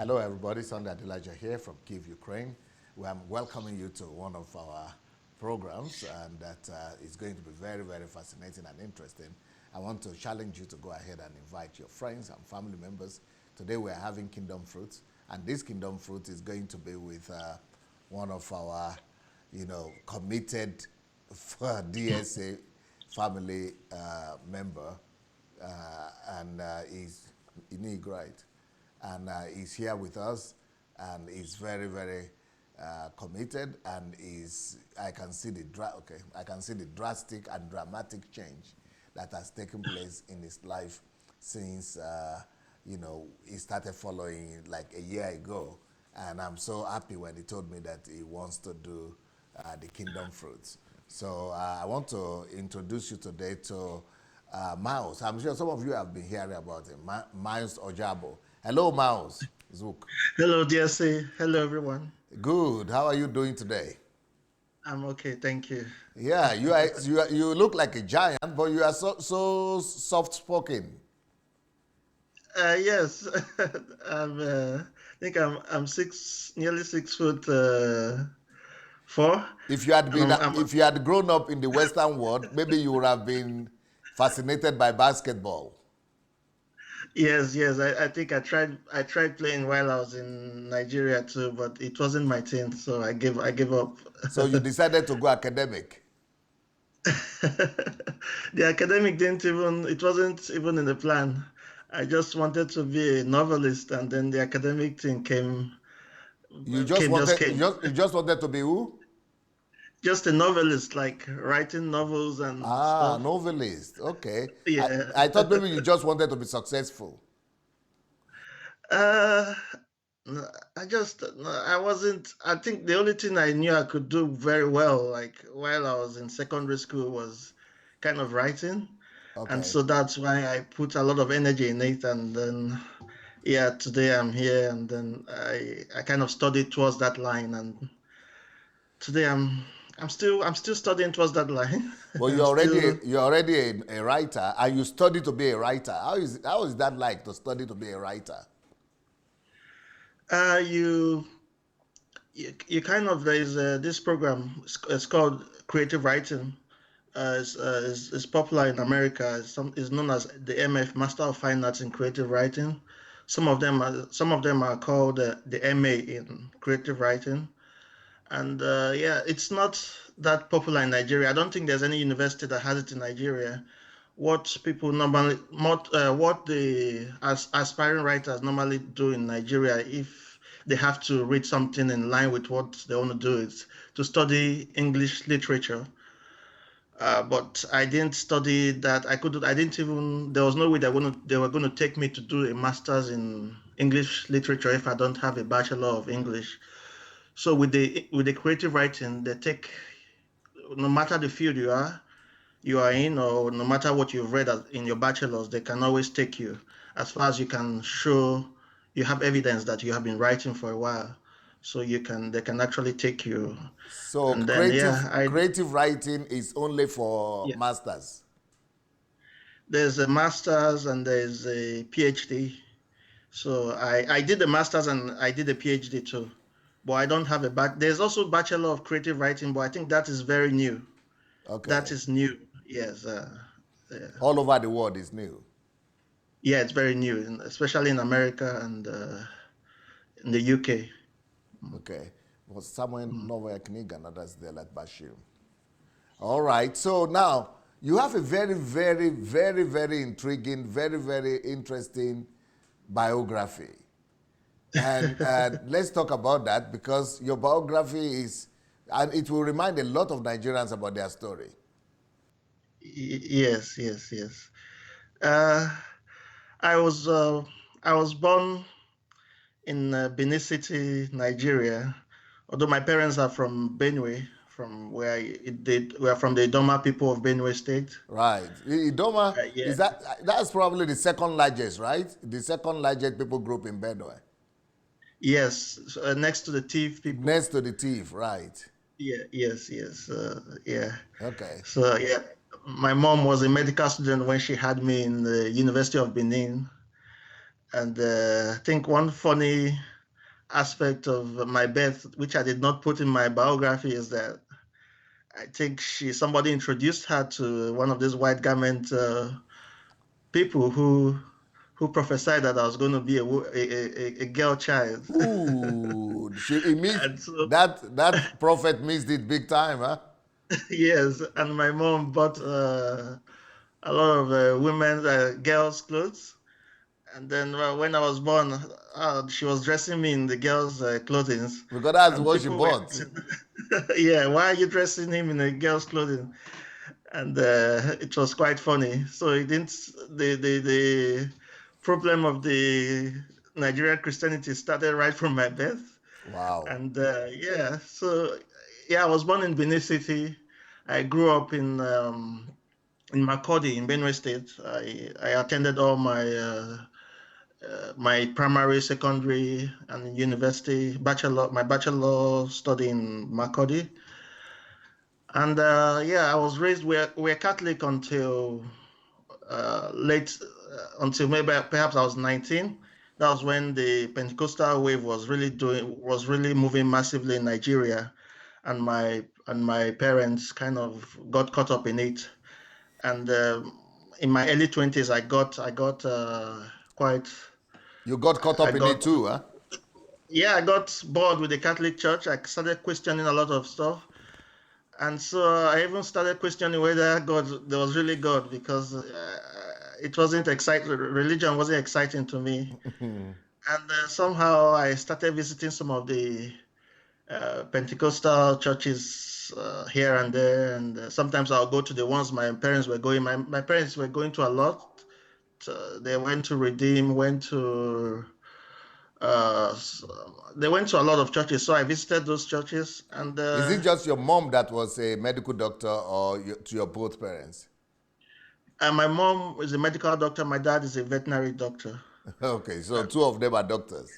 Hello, everybody. Sunday Adelaja here from Kyiv, Ukraine. I'm welcoming you to one of our programs, and that is going to be very, very fascinating and interesting. I want to challenge you to go ahead and invite your friends and family members. Today we are having Kingdom Fruits, and this Kingdom Fruit is going to be with one of our, committed DSA family member, and he's right, and he's here with us, and he's very, very committed, and I can see the drastic and dramatic change that has taken place in his life since he started following like a year ago, and I'm so happy when he told me that he wants to do the Kingdom Fruits. So I want to introduce you today to Myles. I'm sure some of you have been hearing about him, Myles Ojabo. Hello, Myles. Zook. Hello, DSA. Hello, everyone. Good. How are you doing today? I'm okay, thank you. Yeah, you look like a giant, but you are so soft spoken. Yes, I think I'm nearly 6 foot 4, and If you had grown up in the Western world, maybe you would have been fascinated by basketball. yes. I think I tried playing while I was in Nigeria too, but it wasn't my thing, so I gave up. So you decided to go academic. The academic didn't even it wasn't even in the plan. I just wanted to be a novelist, and then the academic thing came You just came just wanted came. you just wanted to be who? Just a novelist, like writing novels and Ah, stuff. novelist. Okay. I, Yeah. I thought maybe you just wanted to be successful. Uh, no, no, I wasn't. I think the only thing I knew I could do very well, like while I was in secondary school, was kind of writing. And Okay. so that's why I put a lot of energy in it. And then, yeah, today I'm here. And then I kind of studied towards that line. And today I'm still studying towards that line. But I'm still. you're already a writer, and you study to be a writer. How is that like to study to be a writer? Uh, you you kind of there's this program. It's called creative writing. Is popular in America. Is known as the MF, Master of Fine Arts in Creative Writing. Some of them are called the MA in creative writing. And yeah, it's not that popular in Nigeria. I don't think there's any university that has it in Nigeria. What the aspiring writers normally do in Nigeria, if they have to read something in line with what they want to do, is to study English literature. But I didn't study that. I could. I didn't even. There was no way they were going to take me to do a master's in English literature if I don't have a bachelor of English. So with the creative writing, they take, no matter the field you are in, or no matter what you've read in your bachelor's, they can always take you as far as you can show you have evidence that you have been writing for a while. So they can actually take you. So And then yeah, creative writing is only for yeah, masters. there's a master's and there's a PhD. So I did the master's and I did a PhD too. But I don't have a back. There's also Bachelor of Creative Writing, but I think that is very new. That Okay. is new. Yes. Yeah. All over the world is new. Yeah, it's very new, especially in America and in the UK. Okay. Was someone Mm. Nova Knigan, that's there like Bashir. All right. So now you have a very, very, very, very intriguing, very, very interesting biography. And let's talk about that, because your biography and it will remind a lot of Nigerians about their story. Yes. Uh, I was uh, I was born in Benin City, Nigeria. Although my parents are from Benue, we are from the Idoma people of Benue State. Right. Idoma, Yeah. that's probably the second largest, right? The second largest people group in Benue. Yes, so, next to the Thief people. Next to the thief, right? Yeah, yes. Yeah. Okay. So yeah, my mom was a medical student when she had me in the University of Benin, and I think one funny aspect of my birth, which I did not put in my biography, is that I think somebody introduced her to one of these white garment people who prophesied that I was going to be a girl child. Ooh, it means And so, that prophet missed it big time, huh? yes, and my mom bought a lot of women's girls' clothes. And then when I was born, she was dressing me in the girls' clothing. Because that's And what she people were, bought. yeah, why are you dressing him in a girl's clothing? And it was quite funny. So it didn't, the problem of the Nigerian Christianity started right from my birth. Wow. And yeah, so yeah, I was born in Benin City. I grew up in Makodi in Benue State. I attended all my primary, secondary, and university my bachelor study in Makodi. And yeah, I was raised, we're Catholic until late, until maybe perhaps I was 19. That was when the Pentecostal wave was really moving massively in Nigeria, and my parents kind of got caught up in it. And in my early 20s, I got quite You got caught I up in it got too, huh? yeah, I got bored with the Catholic Church. I started questioning a lot of stuff. And so I even started questioning whether there was really God, because it wasn't exciting. Religion wasn't exciting to me. And somehow I started visiting some of the Pentecostal churches here and there. And sometimes I'll go to the ones my parents were going. My parents were going to a lot. They went to Redeem, uh, they went to a lot of churches. So I visited those churches. Is it just your mom that was a medical doctor, or to your both parents? And my mom is a medical doctor. My dad is a veterinary doctor. Okay, so And two of them are doctors.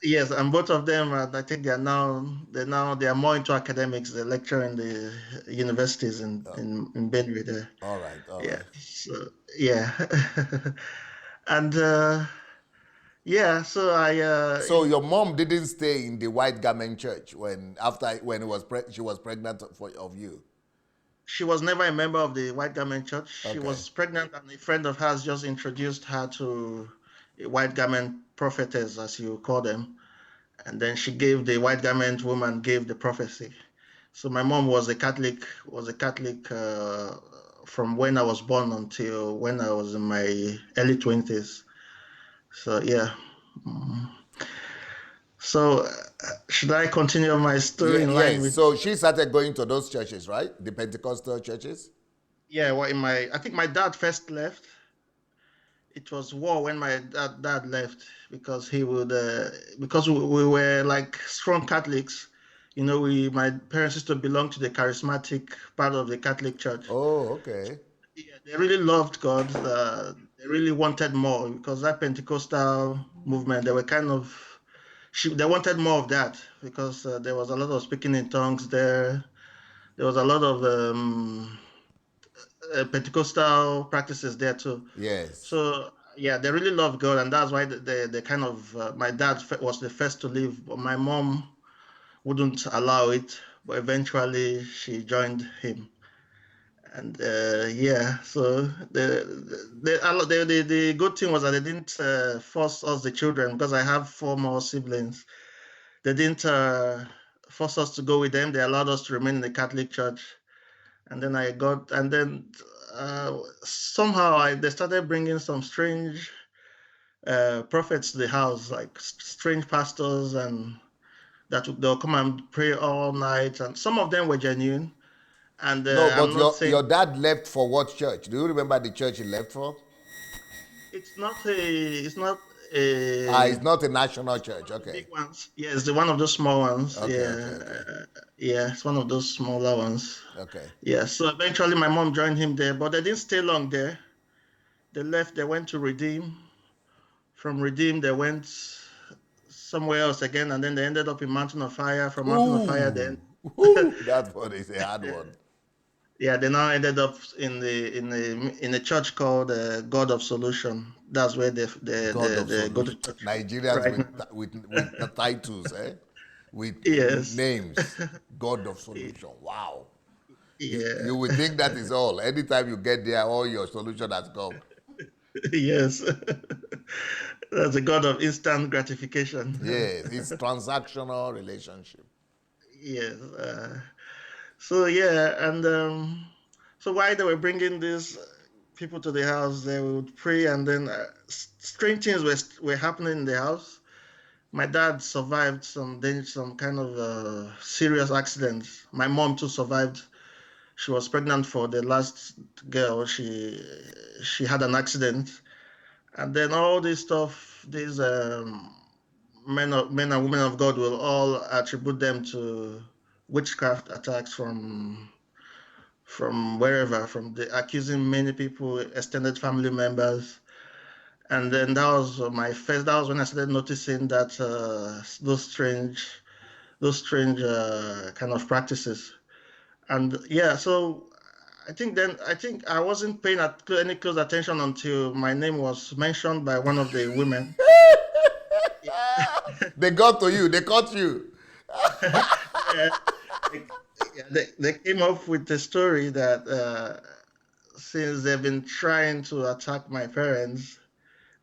yes, and both of them, I think they are more into academics. They lecture in the universities in Benue there. All right, all Yeah. right. So yeah, and yeah. So So your mom didn't stay in the white garment church when she was pregnant of you. she was never a member of the White Garment Church. She Okay. was pregnant, and a friend of hers just introduced her to a White Garment prophetess, as you call them. And then the white garment woman gave the prophecy. So my mom was a Catholic from when I was born until when I was in my early 20s. So yeah. Mm. So should I continue my story Yeah, in line yes. with? So she started going to those churches, right? The Pentecostal churches. Yeah, well, I think my dad first left. It was war when my dad left, because because we were like strong Catholics. My parents used to belong to the charismatic part of the Catholic Church. Oh, okay. Yeah, they really loved God. They really wanted more, because that Pentecostal movement, they were kind of they wanted more of that, because there was a lot of speaking in tongues there. There was a lot of Pentecostal practices there too. Yes. So yeah, they really loved God, and that's why they kind of my dad was the first to leave, but my mom wouldn't allow it. But eventually, she joined him, and yeah. So the good thing was that they didn't force us, the children, because I have four more siblings. They didn't force us to go with them. They allowed us to remain in the Catholic Church, and then somehow they started bringing some strange prophets to the house, like strange pastors, and they'll come and pray all night. And some of them were genuine. And No, I'm but not your saying dad left for what church? Do you remember the church he left for? It's not a national it's not church. one of the Okay. big ones. Yeah, it's one of those small ones. Okay, Yeah, okay, okay. yeah, it's one of those smaller ones. Okay. Yeah. So eventually, my mom joined him there, but they didn't stay long there. They left. They went to Redeem. From Redeem, they went somewhere else again, and then they ended up in Mountain of Fire. From Mountain of Fire, Ooh. then Ooh, that one is a hard one. Yeah, they now ended up in a church called God of Solution. That's where God of they go to solution. church Nigerians right with now. with the titles, eh? With Yes. names. God of solution. Wow. Yeah. You would think that is all. Anytime you get there, all your solution has come. Yes. That's a God of instant gratification. Yes, it's transactional relationship. Yes. So yeah, and so while they were bringing these people to the house, they would pray, and then strange things were happening in the house. My dad survived some kind of serious accidents. My mom too survived. She was pregnant for the last girl. She had an accident, and then all this stuff. These men and women of God will all attribute them to witchcraft attacks from wherever, from the accusing many people, extended family members. And then that was when I started noticing that those strange kind of practices. And yeah, so I think I wasn't paying any close attention until my name was mentioned by one of the women. They got to you, they caught you. Yeah, they, they came up with the story that since they've been trying to attack my parents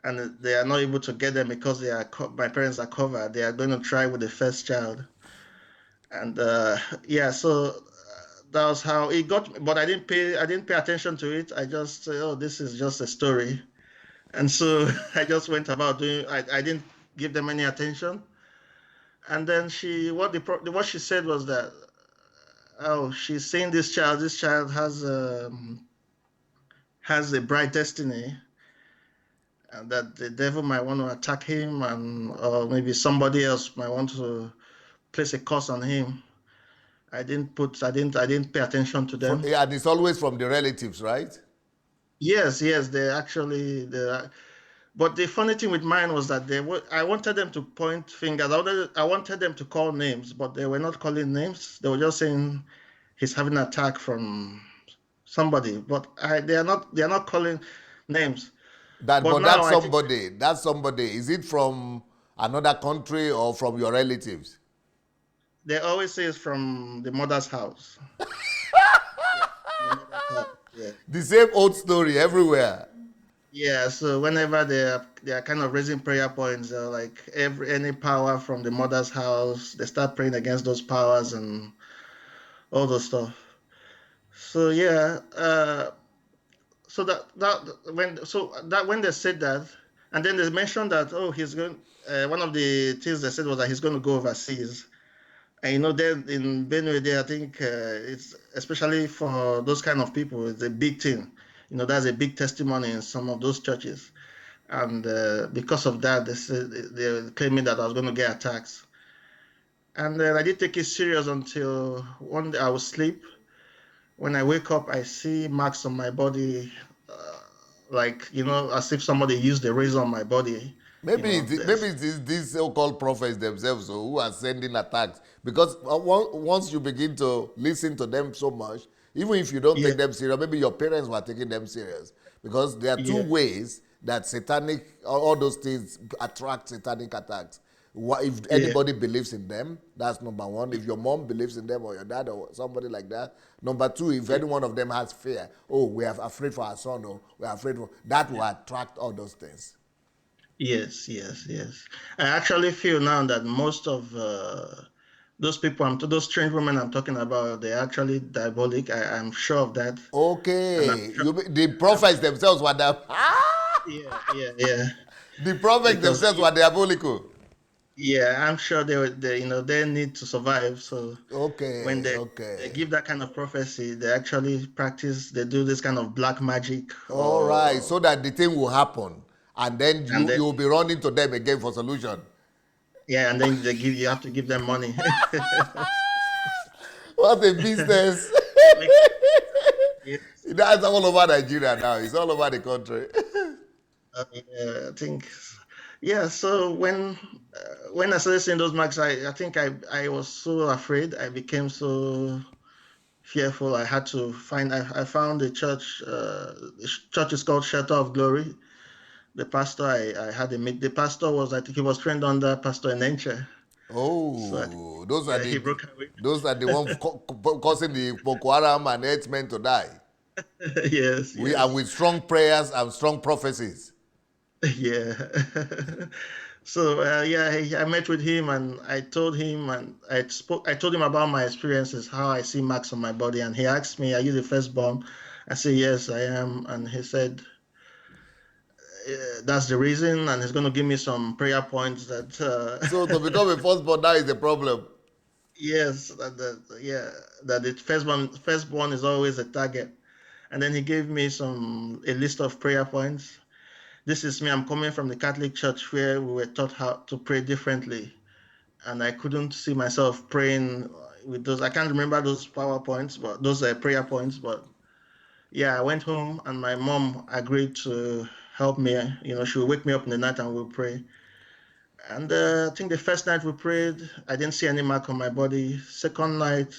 and they are not able to get them because my parents are covered, they are going to try with the first child. And yeah, so that was how it got me. But I didn't pay attention to it. I just say, oh, this is just a story. And so I just went about doing. I didn't give them any attention. And then what she said was that, oh, she's seeing this child. This child has a bright destiny, and that the devil might want to attack him, and or maybe somebody else might want to place a curse on him. I didn't pay attention to them. And it's always from the relatives, right? Yes, yes, they actually but the funny thing with mine was that I wanted them to point fingers. I wanted them to call names, but they were not calling names. They were just saying he's having an attack from somebody, but they are not calling names. That, But but now that's I think somebody. That's somebody. Is it from another country or from your relatives? they always say it's from the mother's house. Yeah, the mother's house. Yeah. The same old story everywhere. Yeah, so whenever they are kind of raising prayer points, like any power from the mother's house, they start praying against those powers and all those stuff. So yeah, so that when they said that, and then they mentioned that, oh, he's going. One of the things they said was that he's going to go overseas. And then in Benue, there I think it's especially for those kind of people, it's a big thing. That's a big testimony in some of those churches. And because of that, they're claiming that I was going to get attacks. And then I did take it serious until one day I would sleep. When I wake up, I see marks on my body, uh, like as if somebody used a razor on my body. Maybe There's it's these so-called prophets themselves who are sending attacks. Because once you begin to listen to them so much, even if you don't yeah, take them serious, maybe your parents were taking them serious. Because there are two yeah, ways that all those things attract satanic attacks. If yeah, anybody believes in them, that's number one. If your mom believes in them or your dad or somebody like that. Number two, if yeah. any one of them has fear, oh, we are afraid for our son, or we are afraid for that will attract all those things. Yes, yes, yes. I actually feel now that most of those strange women I'm talking about, they're actually diabolic. I'm sure of that, and Okay, the prophets themselves were yeah, yeah, yeah. the prophets Because themselves were diabolical. yeah, I'm sure they need to survive. So when Okay, they okay. give that kind of prophecy, they actually practice. They do this kind of black magic, All right, so that the thing will happen, and then and then you will be running to them again for solution. yeah, and then you have to give them money. What a business! Make, yes. That's all over Nigeria now. It's all over the country. Yeah, I think, yeah. So when I started seeing those marks, I think I was so afraid. I became so fearful. I had to find. I found a church. The church is called Shelter of Glory. The pastor I had a meet. The pastor was, I think he was trained under Pastor Enenche. So I think, Oh, those are yeah, the he broke away. those are the ones causing the Boko Haram and herdsmen to die. Yes, We are yes, with strong prayers and strong prophecies. yeah. So yeah, I met with him and I told him and I told him about my experiences, how I see marks on my body, and he asked me, "Are you the firstborn?" I said, "Yes, I am," and he said, "That's the reason," and he's going to give me some prayer points that. So to become a firstborn, that is the problem. Yes, yeah, that the firstborn is always a target. And then he gave me a list of prayer points. This is me. I'm coming from the Catholic Church where we were taught how to pray differently, and I couldn't see myself praying with those. I can't remember those PowerPoints, but those are prayer points. But yeah, I went home and my mom agreed to help me. She would wake me up in the night and we'll pray. And I think the first night we prayed, I didn't see any mark on my body. Second night,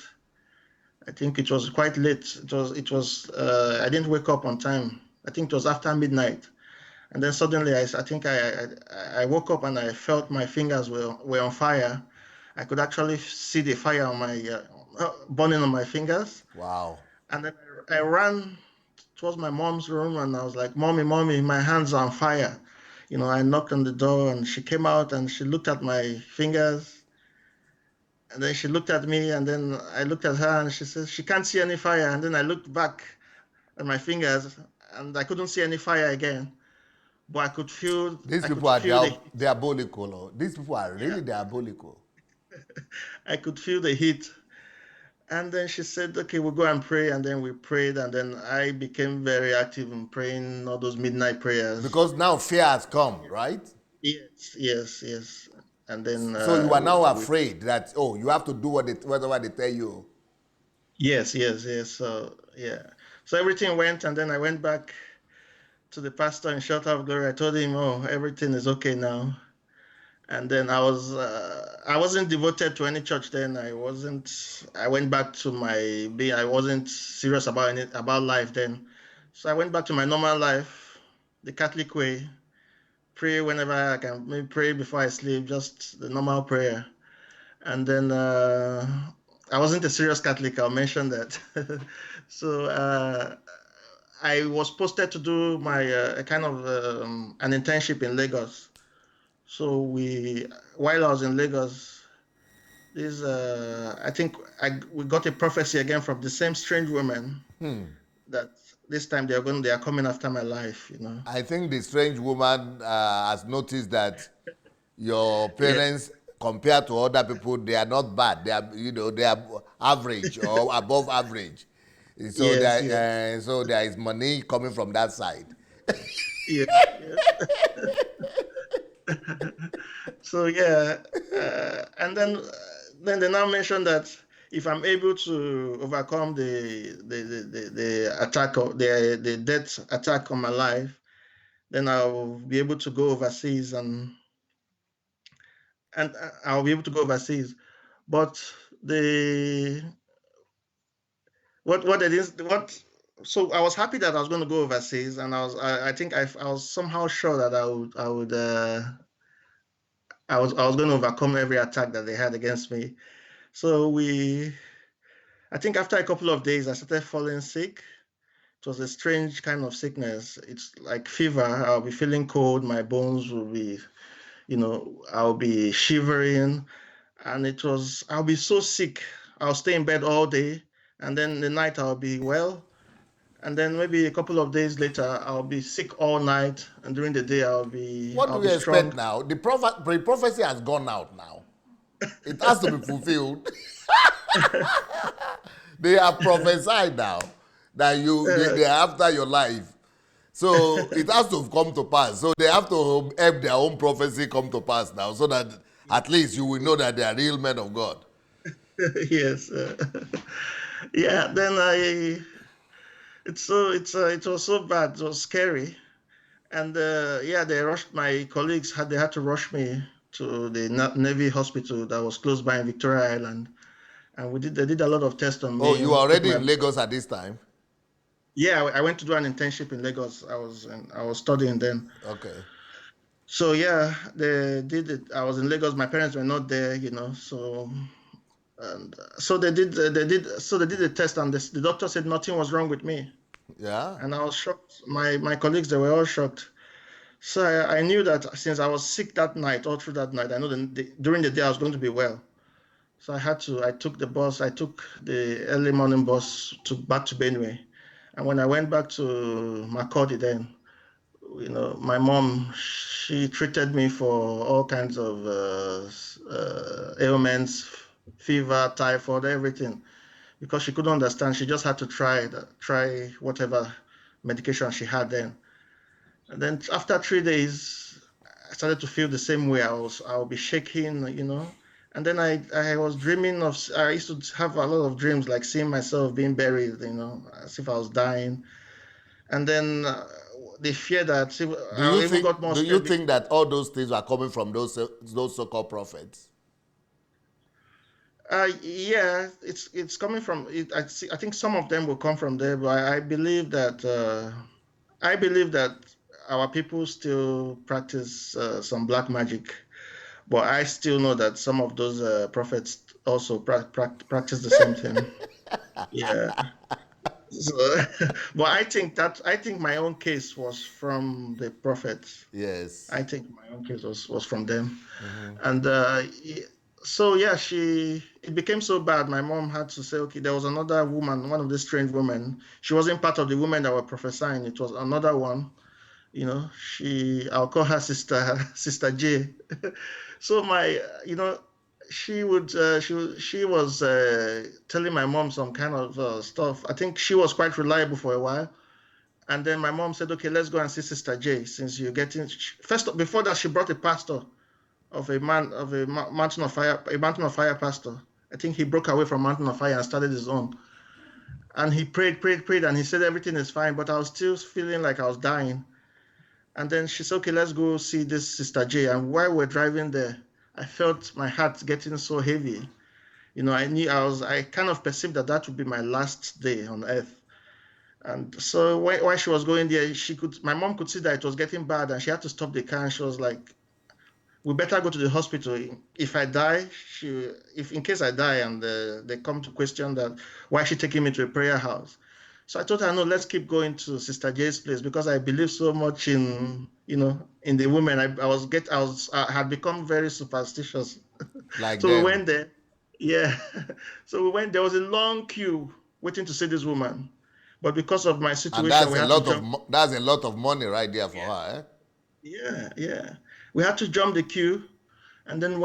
I think it was quite late. It was. I didn't wake up on time. I think it was after midnight, and then suddenly I think I woke up and I felt my fingers were on fire. I could actually see the fire on my burning on my fingers, Wow. and then I ran towards my mom's room and I was like, "Mommy, mommy, my hands are on fire." I knocked on the door and she came out and she looked at my fingers. And then she looked at me, and then I looked at her, and she says she can't see any fire. And then I looked back at my fingers, and I couldn't see any fire again. But These I people could are feel the heat. diabolical. Oh. These people are Yeah, really diabolical. I could feel the heat. And then she said, "Okay, we'll go and pray." And then we prayed, and then I became very active in praying all those midnight prayers. Because now fear has come, right? Yes, yes, yes. And then So you are now afraid that, oh, you have to do whatever they tell you. yes, yes, yes. So yeah, so everything went, and then I went back to the pastor in Shelter of Glory. I told him, "Oh, everything is okay now." And then I wasn't devoted to any church then. I went back to my being. I wasn't serious about life then. So I went back to my normal life, the Catholic way. Pray whenever I can, maybe pray before I sleep, just the normal prayer. And then I wasn't a serious Catholic. I'll mention that. So I was posted to do my a kind of an internship in Lagos. So while I was in Lagos, I think we got a prophecy again from the same strange woman that this time they are coming after my life. I think the strange woman has noticed that your Yeah, parents, compared to other people, they are not bad. They are average or above average. yes, yes, So there is money coming from that side. yes, yes. So yeah, and then they now mentioned that if I'm able to overcome the attack of the death attack on my life, then I'll be able to go overseas and I'll be able to go overseas. But the what it is what so I was happy that I was going to go overseas, and I think I was somehow sure that I was going to overcome every attack that they had against me. So I think after a couple of days I started falling sick. It was a strange kind of sickness. It's like fever. I'll be feeling cold. My bones will be, I'll be shivering, and I'll be so sick. I'll stay in bed all day, and then the night I'll be well, and then maybe a couple of days later I'll be sick all night, and during the day What I'll do be we expect strong. now? The prophecy has gone out now. It has to be fulfilled. They have prophesied now that they are after your life. So it has to come to pass. So they have to help their own prophecy come to pass now, so that at least you will know that they are real men of God. Yes, yeah. Then it was so bad. It was scary. And yeah, my colleagues they had to rush me to the Navy hospital that was close by in Victoria Island. and they did a lot of tests on Oh, me. you were Took already my in Lagos at this time? Yeah, I went to do an internship in Lagos. I was studying then. Okay. So yeah, they did it. I was in Lagos. My parents were not there, So so they did the test, and the doctor said nothing was wrong with me, Yeah. and I was shocked. My colleagues, they were all shocked. So I knew that since I was sick that night, all through that night, I know during the day I was going to be well. So I took the bus. I took the early morning bus back to Benue, and when I went back to Makurdi, then my mom, she treated me for all kinds of ailments, fever, typhoid, everything, because she couldn't understand. She just had to try whatever medication she had then. And then after 3 days, I started to feel the same way. I'll be shaking. And then I was dreaming I used to have a lot of dreams, like seeing myself being buried, as if I was dying. And then the fear that I even got more Do you scared. think that all those things are coming from those so-called prophets? Yeah, it's coming from it. I think some of them will come from there, but I believe that our people still practice some black magic. But I still know that some of those prophets also practice the same thing. Yeah. So, but I think my own case was from the prophets. Yes. I think my own case was from them. Mm-hmm. And so yeah, it became so bad. My mom had to say, okay, there was another woman, one of the strange women. She wasn't part of the women that were prophesying. It was another one. I'll call her Sister J. So she was telling my mom some kind of stuff. I think she was quite reliable for a while. And then my mom said, okay, let's go and see Sister J, since you're getting, first, before that, she brought a pastor Mountain of Fire pastor. I think he broke away from Mountain of Fire and started his own. And he prayed, and he said everything is fine, but I was still feeling like I was dying. And then she said, okay, let's go see this Sister J. And while we're driving there, I felt my heart getting so heavy. I kind of perceived that would be my last day on earth. And so while she was going there, my mom could see that it was getting bad, and she had to stop the car. And she was like, we better go to the hospital. If I die, if in case I die, and they come to question that, why is she taking me to a prayer house? So I told her, no, let's keep going to Sister J's place, because I believe so much in the woman. I had become very superstitious. Like So we them. went there. Yeah. So we went. There was a long queue waiting to see this woman, but because of my And situation, we had to jump. that's a lot of money right there for her, eh? Yeah. We had to jump the queue. And then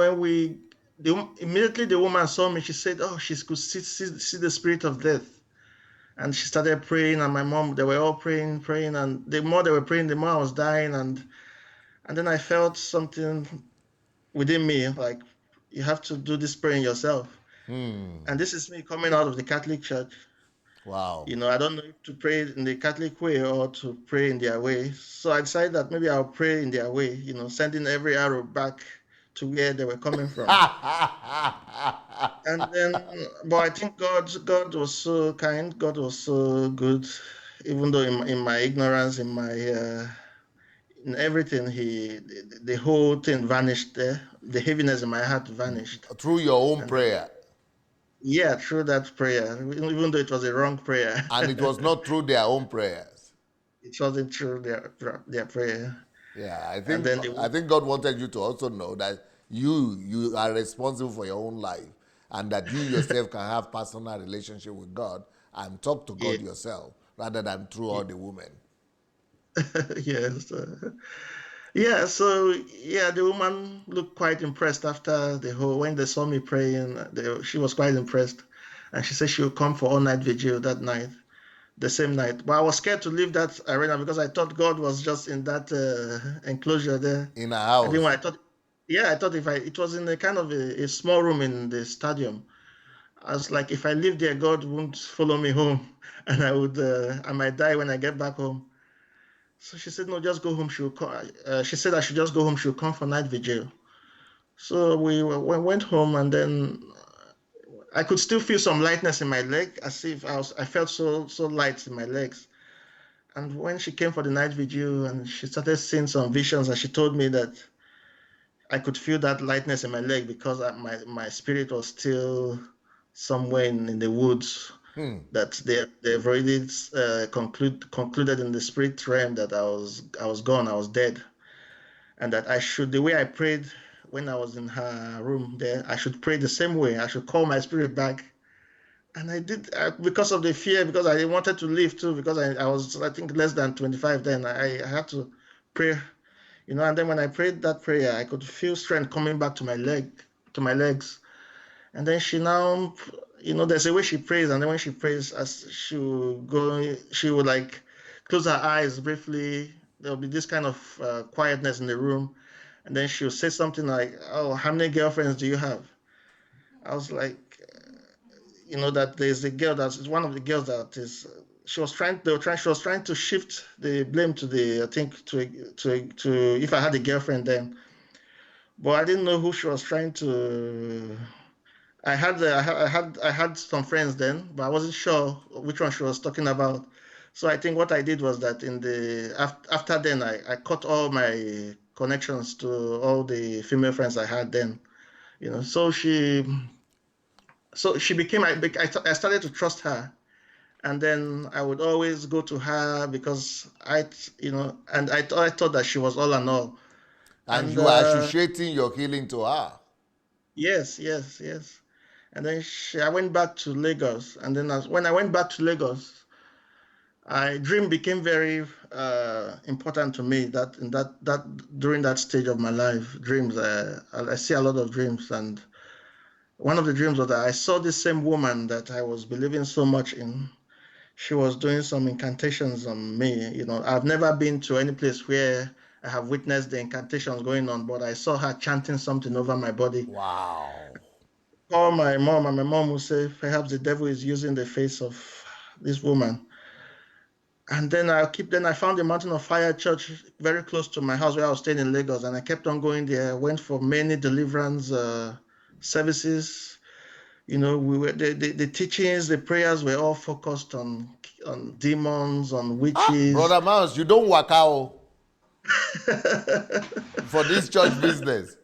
immediately the woman saw me, she said, oh, she could see the spirit of death. And she started praying, and my mom, they were all praying. And the more they were praying, the more I was dying. And then I felt something within me, like, you have to do this praying yourself. And this is me coming out of the Catholic Church. Wow. I don't know if to pray in the Catholic way or to pray in their way. So I decided that maybe I'll pray in their way, sending every arrow back to where they were coming from. And then, but I think God was so kind. God was so good, even though in my ignorance, in everything, the whole thing vanished there. The heaviness in my heart vanished. Through your own And then, prayer. yeah, through that prayer, even though it was a wrong prayer, And it was not through their own prayers. it wasn't through their prayer. Yeah, And then I think God wanted you to also know that you are responsible for your own life, and that you yourself can have personal relationship with God and talk to yeah, God yourself rather than through all the women. yes. Yeah, so yeah, the woman looked quite impressed after when they saw me praying. She was quite impressed, and she said she would come for all night vigil that night, the same night. But I was scared to leave that arena, because I thought God was just in that enclosure there. In a I didn't house. want. I thought, yeah, I thought it was in a kind of a small room in the stadium. I was like, if I live there, God won't follow me home, and I might die when I get back home. So she said, no, just go home. She said I should just go home. She'll come for night vigil. So we went home, and then I could still feel some lightness in my leg, as if I felt so light in my legs. And when she came for the night vigil and she started seeing some visions, and she told me that I could feel that lightness in my leg because my spirit was still somewhere in the woods. That they've already concluded in the spirit realm that I was gone, I was dead, and that I should, the way I prayed when I was in her room there, I should pray the same way. I should call my spirit back. And I did, because of the fear, because I wanted to leave too, because I was, I think, less than 25 then. I had to pray, and then when I prayed that prayer, I could feel strength coming back to my legs. And then she now, there's a way she prays, and then when she prays, as she would like close her eyes briefly. There'll be this kind of quietness in the room, and then she'll say something like, "Oh, how many girlfriends do you have?" I was like, that there's a girl that's one of the girls that is. She was trying to shift the blame to I think to if I had a girlfriend then, but I didn't know who she was trying to. I had some friends then, but I wasn't sure which one she was talking about. So I think what I did was that after then I cut all my connections to all the female friends I had then. So she became I started to trust her, and then I would always go to her because and I thought that she was all and all. And And you are associating your healing to her. yes, yes, yes. And then I went back to Lagos. And then when I went back to Lagos, dream became very important to me. That during that stage of my life, dreams. I see a lot of dreams, and one of the dreams was that I saw this same woman that I was believing so much in. She was doing some incantations on me. I've never been to any place where I have witnessed the incantations going on, but I saw her chanting something over my body. Wow. Call my mom, and my mom will say, perhaps the devil is using the face of this woman. And then I found the Mountain of Fire Church very close to my house where I was staying in Lagos, and I kept on going there. I went for many deliverance services. We were the teachings, the prayers were all focused on demons, on witches. Brother Myles, you don't work out for this church business.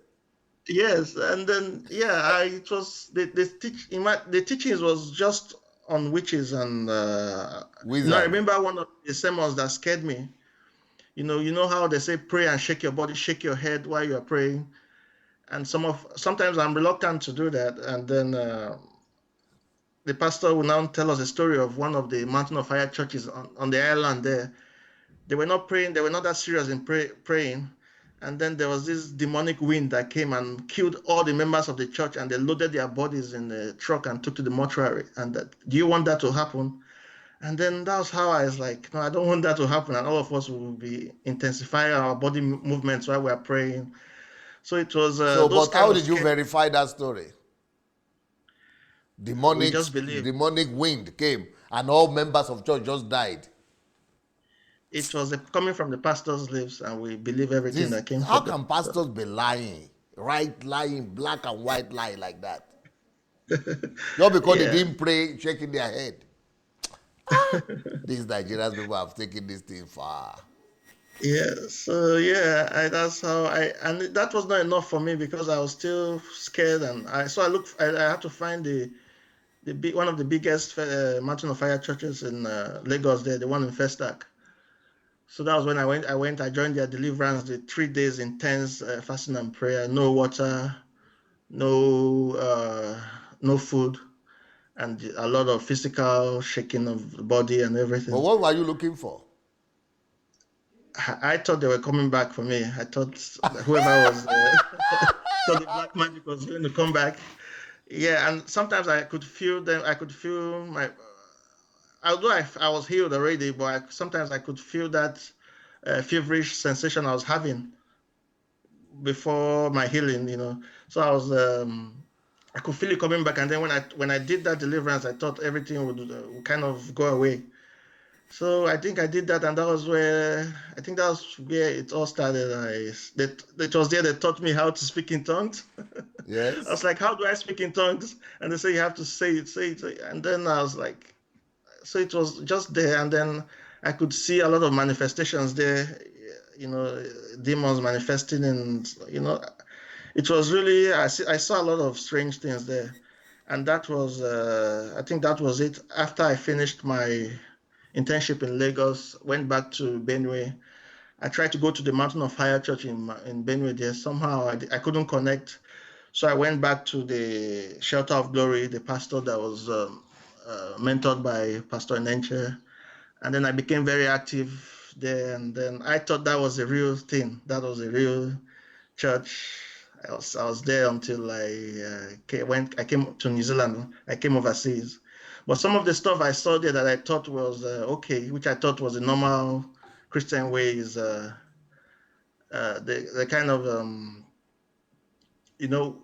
Yes, and then it was the teachings was just on witches, and I Wizard. remember one of the sermons that scared me. You know how they say pray and shake your body, shake your head while you are praying, and sometimes I'm reluctant to do that, and then the pastor will now tell us a story of one of the Mountain of Fire churches on the island there. They were not praying, they were not that serious in praying. And then there was this demonic wind that came and killed all the members of the church, and they loaded their bodies in the truck and took to the mortuary. And do you want that to happen? And then that was how I was like, no, I don't want that to happen. And all of us will be intensifying our body movements while we are praying. So it was those But kind how of did you scare. verify that story? We just believe. Demonic wind came and all members of church just died. It was coming from the pastor's lips, and we believe everything that came How from the can pastor. pastors be lying? Right, lying, black and white lie like that? Just because they Yeah. didn't pray, shaking their head. These Nigerian people have taken this thing far. Yeah, so that's how and that was not enough for me because I was still scared, and I had to find one of the biggest Mountain of Fire churches in Lagos there, the one in Festac. So that was when I joined their deliverance, the 3 days intense fasting and prayer, no water, no no food, and a lot of physical shaking of the body and But everything. what were you looking for? I thought they were coming back for me. I thought whoever was thought the black magic was going to come back. Yeah, and sometimes I could feel them. I could feel although I was healed already, but sometimes I could feel that feverish sensation I was having before my healing. So I could feel it coming back, and then when I did that deliverance, I thought everything would kind of go away. So I think I did that, and that was where it all started. It was there they taught me how to speak in tongues. I was Yes. like, how do I speak in tongues? And they say you have to say it, say it, say it. And then I was like, so it was just there, and then I could see a lot of manifestations there, demons manifesting, and it was really I saw a lot of strange things there, and that was I think that was it. After I finished my internship in Lagos, went back to Benue. I tried to go to the Mountain of Fire Church in Benue there. Somehow I couldn't connect. So I went back to the Shelter of Glory, the pastor that was mentored by Pastor Enenche. And then I became very active there. And then I thought that was a real thing. That was a real church. I was there until I came to New Zealand. I came overseas. But some of the stuff I saw there that I thought was okay, which I thought was a normal Christian way, is the kind of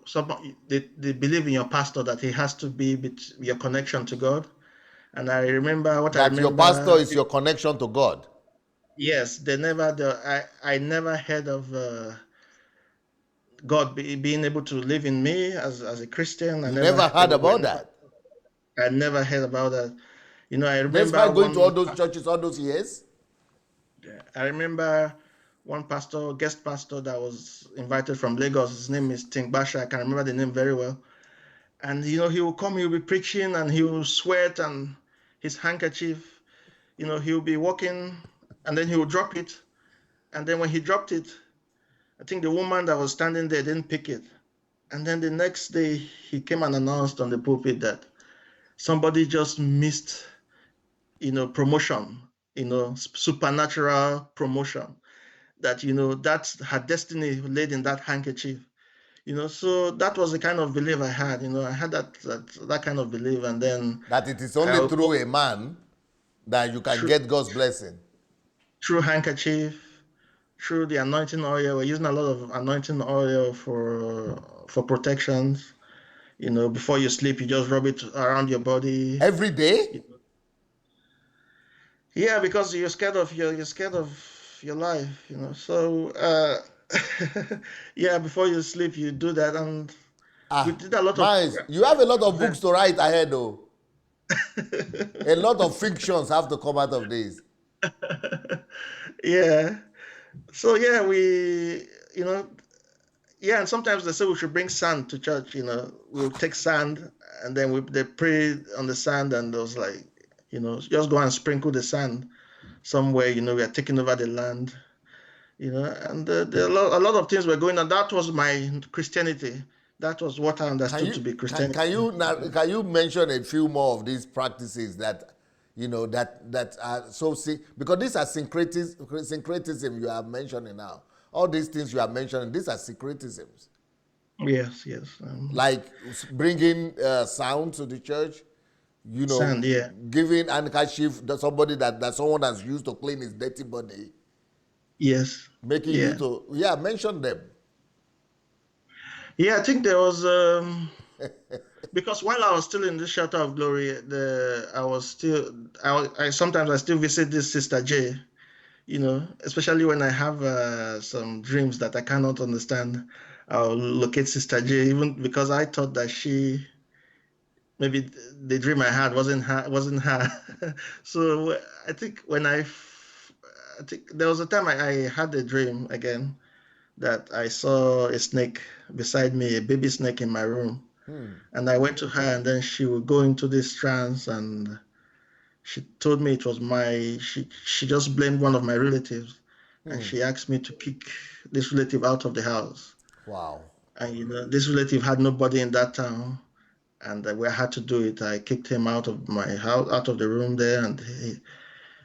some they believe in your pastor that he has to be your connection to God. And I remember what I That your pastor remember. is your connection to God. Yes, I never heard of God being able to live in me as a Christian. I You never never heard about that. I never heard about that. I remember Despite going to all those churches all those years. one pastor, guest pastor that was invited from Lagos. His name is Ting Basha. I can remember the name very well. And he will come, he'll be preaching, and he will sweat, and his handkerchief, he'll be walking, and then he will drop it. And then when he dropped it, I think the woman that was standing there didn't pick it. And then the next day, he came and announced on the pulpit that somebody just missed, promotion, supernatural promotion. That, that's her destiny laid in that handkerchief. So that was the kind of belief I had. I had that kind of belief, and then That it is only through a man that you can through, get God's blessing. through handkerchief, through the anointing oil. We're using a lot of anointing oil for protections. Before you sleep, you just rub it around your body. Every day? Yeah, because you're scared of your life. So yeah, before you sleep, you do that, and we did a lot of Myles, you have a lot of books events. to write ahead though. A lot of fictions have to come out of this. Yeah. So yeah, you know, yeah, and sometimes they say we should bring sand to church. We'll take sand, and then they pray on the sand, and it was like, just go and sprinkle the sand somewhere. We are taking over the land. And there are a lot of things were going on. That was my Christianity. That was what I Can understood you to be can, Christianity. can you can you mention a few more of these practices that that are so because these are syncretism you are mentioning now. All these things you are mentioning, these are syncretisms. Yes, yes. Like bringing sound to the church, Sand, yeah. giving handkerchief to somebody that someone has used to clean his dirty body, Yes. making you Yeah. to mention them. Yeah, I think there was because while I was still in the shelter of glory, I was still I sometimes I still visit this Sister J, especially when I have some dreams that I cannot understand. I'll locate Sister J, even because I thought that maybe the dream I had wasn't her. So I think I think there was a time I had a dream again that I saw a snake beside me, a baby snake in my room. And I went to her, and then she would go into this trance, and she told me it was she just blamed one of my relatives, and she asked me to kick this relative out of the house. Wow. And this relative had nobody in that town, and we had to do it. I kicked him out of my house, out of the room there, and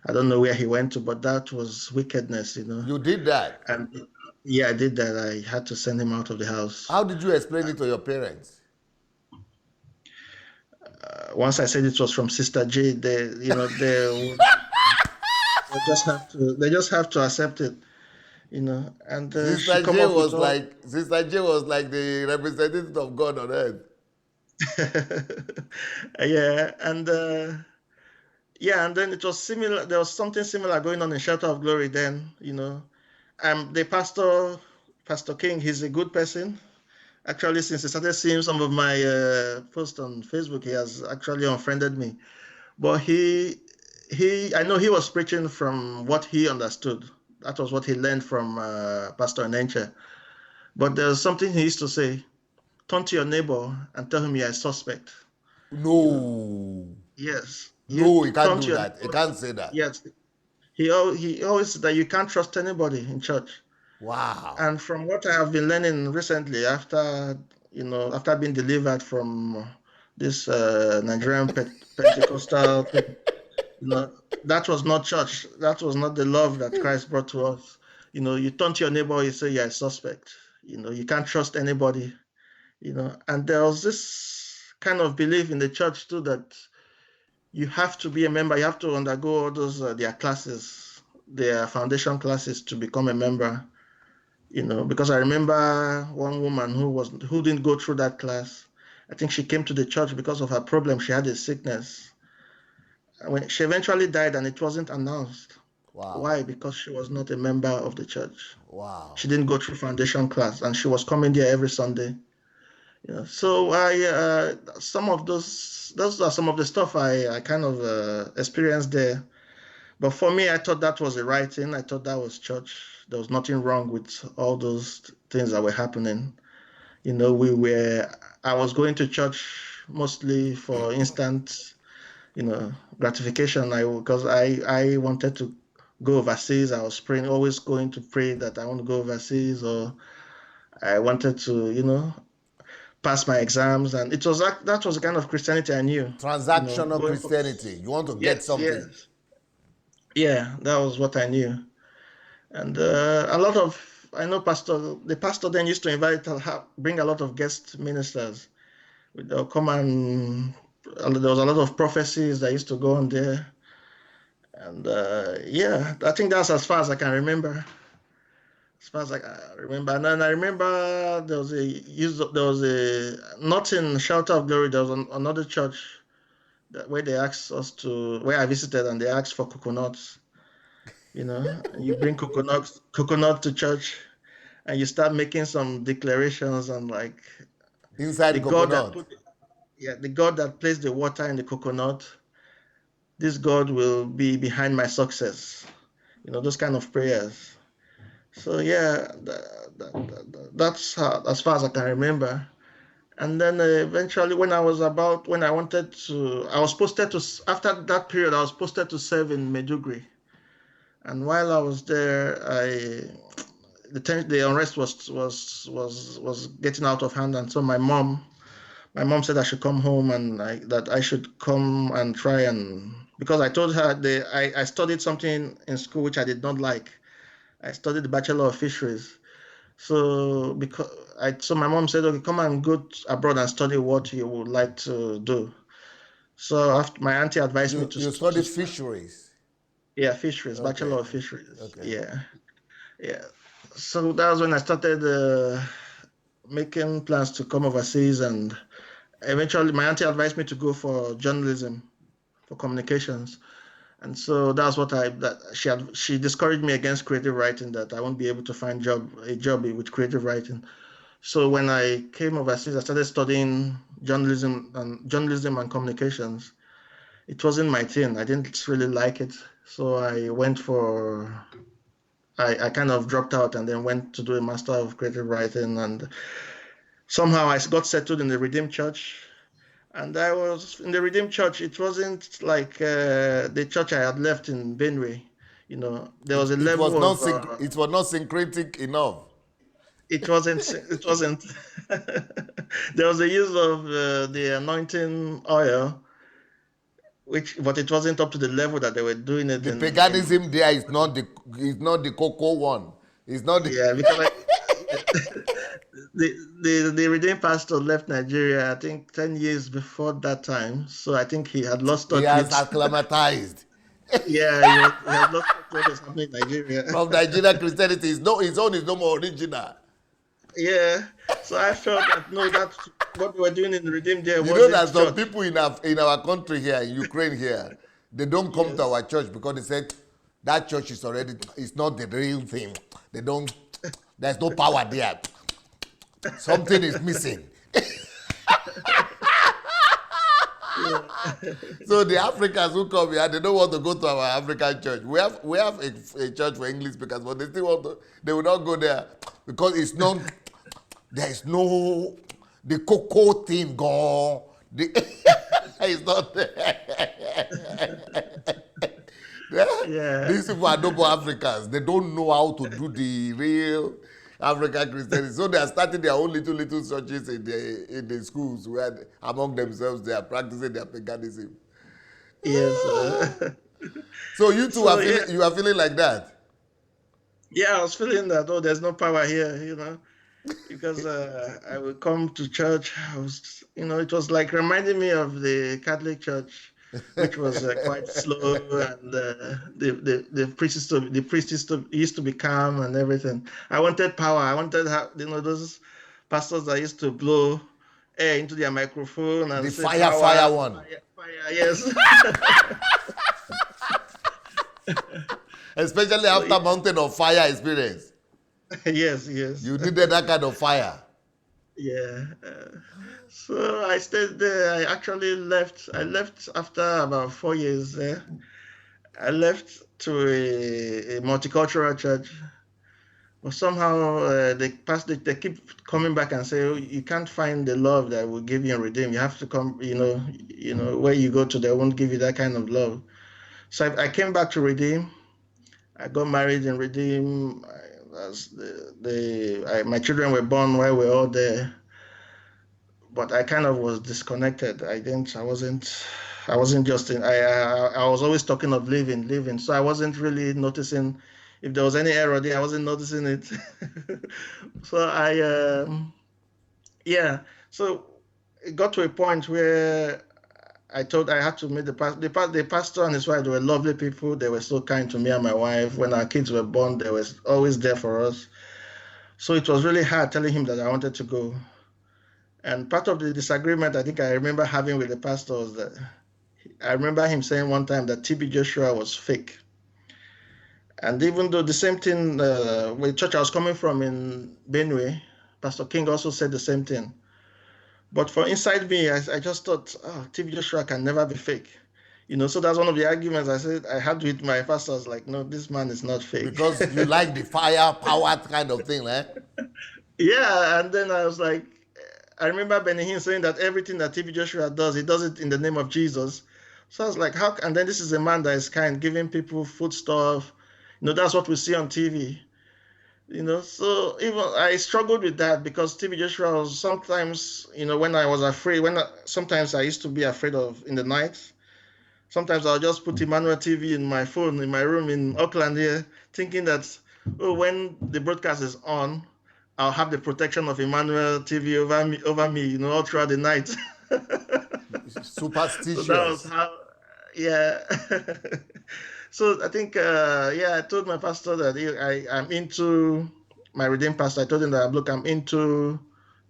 I don't know where he went to, but that was wickedness. You did that. And yeah, I did that. I had to send him out of the house. How did you explain it to your parents? Once I said it was from Sister J, they just have to accept it. And she come up with all. Sister J was like the representative of God on earth. Yeah, and yeah, and then it was similar. There was something similar going on in Shelter of Glory then. The Pastor King, he's a good person. Actually, since he started seeing some of my posts on Facebook, he has actually unfriended me. But I know he was preaching from what he understood. That was what he learned from Pastor Nenche. But there's something he used to say: turn to your neighbor and tell him you're a suspect. You know, No. yes, you No, he can't turn to do your that. He neighbor. can't say that. Yes, he always said that you can't trust anybody in church. Wow. And from what I have been learning recently, after being delivered from this Nigerian Pentecostal thing, that was not church. That was not the love that Christ brought to us. You turn to your neighbor, you say you're a suspect. You can't trust anybody. And there was this kind of belief in the church too that you have to be a member. You have to undergo all those their classes, their foundation classes to become a member. Because I remember one woman who didn't go through that class. I think she came to the church because of her problem. She had a sickness. When she eventually died, and it wasn't announced. Wow. Why? Because she was not a member of the church. Wow. She didn't go through foundation class, and she was coming there every Sunday. So some of those are some of the stuff I kind of experienced there. But for me, I thought that was the right thing. I thought that was church. There was nothing wrong with all those things that were happening. I was going to church mostly for instant, gratification. Because I wanted to go overseas. I was praying, always going to pray that I want to go overseas, or I wanted to, pass my exams. And that was the kind of Christianity I knew, Transactional going for, Christianity. You want to get yes, something. yes. Yeah, that was what I knew. And a lot of, I know the pastor then used to bring a lot of guest ministers. They'll come and there was a lot of prophecies that used to go on there. And yeah, I think that's as far as I can remember. As far as I can remember. And then I remember there was a, not in Shelter of Glory, there was another church where they asked us where I visited, and they asked for coconuts. And you bring coconut to church, and you start making some declarations, and like Inside the the God that coconut. put the God that placed the water in the coconut, this God will be behind my success. Those kind of prayers. So yeah, that's as far as I can remember. And then eventually, I was posted to, after that period, I was posted to serve in Medjugorje. And while I was there, the unrest was getting out of hand, and so my mom said I should come home, and that I should come and try, and because I told her I studied something in school which I did not like. I studied the Bachelor of Fisheries. So my mom said, okay, come and go abroad and study what you would like to do. So after my auntie advised me You studied fisheries. yeah, fisheries, Okay. Bachelor of Fisheries. Okay. Yeah, yeah. So that was when I started making plans to come overseas, and eventually my auntie advised me to go for journalism, for communications. And so that's what she discouraged me against creative writing, that I won't be able to find a job with creative writing. So when I came overseas, I started studying journalism and communications. It wasn't my thing. I didn't really like it. So I kind of dropped out and then went to do a master of creative writing, and somehow I got settled in the Redeemed Church. And I was in the Redeemed Church. It wasn't like the church I had left in Benue. There was a level of It was not syncretic enough. it wasn't there was a use of the anointing oil, but it wasn't up to the level that they were doing it The in. paganism there is not the cocoa one. It's not the Yeah, because the Redeemed pastor left Nigeria, I think 10 years before that time. So I think he had lost he touch has with. acclimatized. Yeah, he has lost touch with what was happening in Nigeria. From Nigeria Christianity his own is no more original. Yeah. So I felt that no, that's what we were doing in the Redeemed there You know wasn't that some church. people in our country here, in Ukraine here, they don't come to Yes. our church because they said that church is not the real thing. They don't, there's no power there. Something is missing. So the Africans who come here, they don't want to go to our African church. We have a church for English speakers, but they still want to. They will not go there because it's not. There is no the cocoa thing gone. It's not there. Yeah. These people are noble Africans. They don't know how to do the real African Christianity. So they are starting their own little churches in the schools where among themselves they are practicing their paganism. Yes. So you two So are yeah, feeling like that. yeah, I was feeling that, oh, there's no power here, because I would come to church. It was like reminding me of the Catholic Church, which was quite slow, and the priest used to be calm and everything. I wanted power. I wanted those pastors that used to blow air into their microphone and The say fire power, one. fire, fire. Yes. Especially So after yeah, Mountain of Fire experience. yes, yes. You needed that kind of fire. Yeah. So I stayed there. I actually left. I left after about 4 years there. I left to a multicultural church, but somehow they keep coming back and say, oh, you can't find the love that will give you and redeem. You have to come. Where you go to, they won't give you that kind of love. So I came back to Redeem. I got married in Redeem. My children were born while we were all there, but I kind of was disconnected. I wasn't just in. I was always talking of living. So I wasn't really noticing if there was any error there. I wasn't noticing it. So yeah. So it got to a point where I had to meet the pastor and his wife. They were lovely people. They were so kind to me and my wife. When our kids were born, they were always there for us. So it was really hard telling him that I wanted to go. And part of the disagreement I think I remember having with the pastor was that I remember him saying one time that TB Joshua was fake. And even though the same thing, with the church I was coming from in Benue, Pastor King also said the same thing. But for inside me, I just thought, oh, TB Joshua can never be fake. So that's one of the arguments I said I had with my pastor. I was like, no, this man is not fake. Because you like the fire, power kind of thing, eh? Yeah, and then I was like, I remember Benny Hinn saying that everything that TB Joshua does, he does it in the name of Jesus. So I was like, how? And then this is a man that is kind, giving people food stuff. That's what we see on TV. So even I struggled with that because TB Joshua was sometimes, when I was afraid, sometimes I used to be afraid of in the night. Sometimes I'll just put Emmanuel TV in my phone in my room in Auckland here, thinking that, oh, when the broadcast is on, I'll have the protection of Emmanuel TV over me, all throughout the night. So that was Superstitious. how, yeah. So I think, yeah, I told my pastor that I'm into my redeemed pastor. I told him that, look, I'm into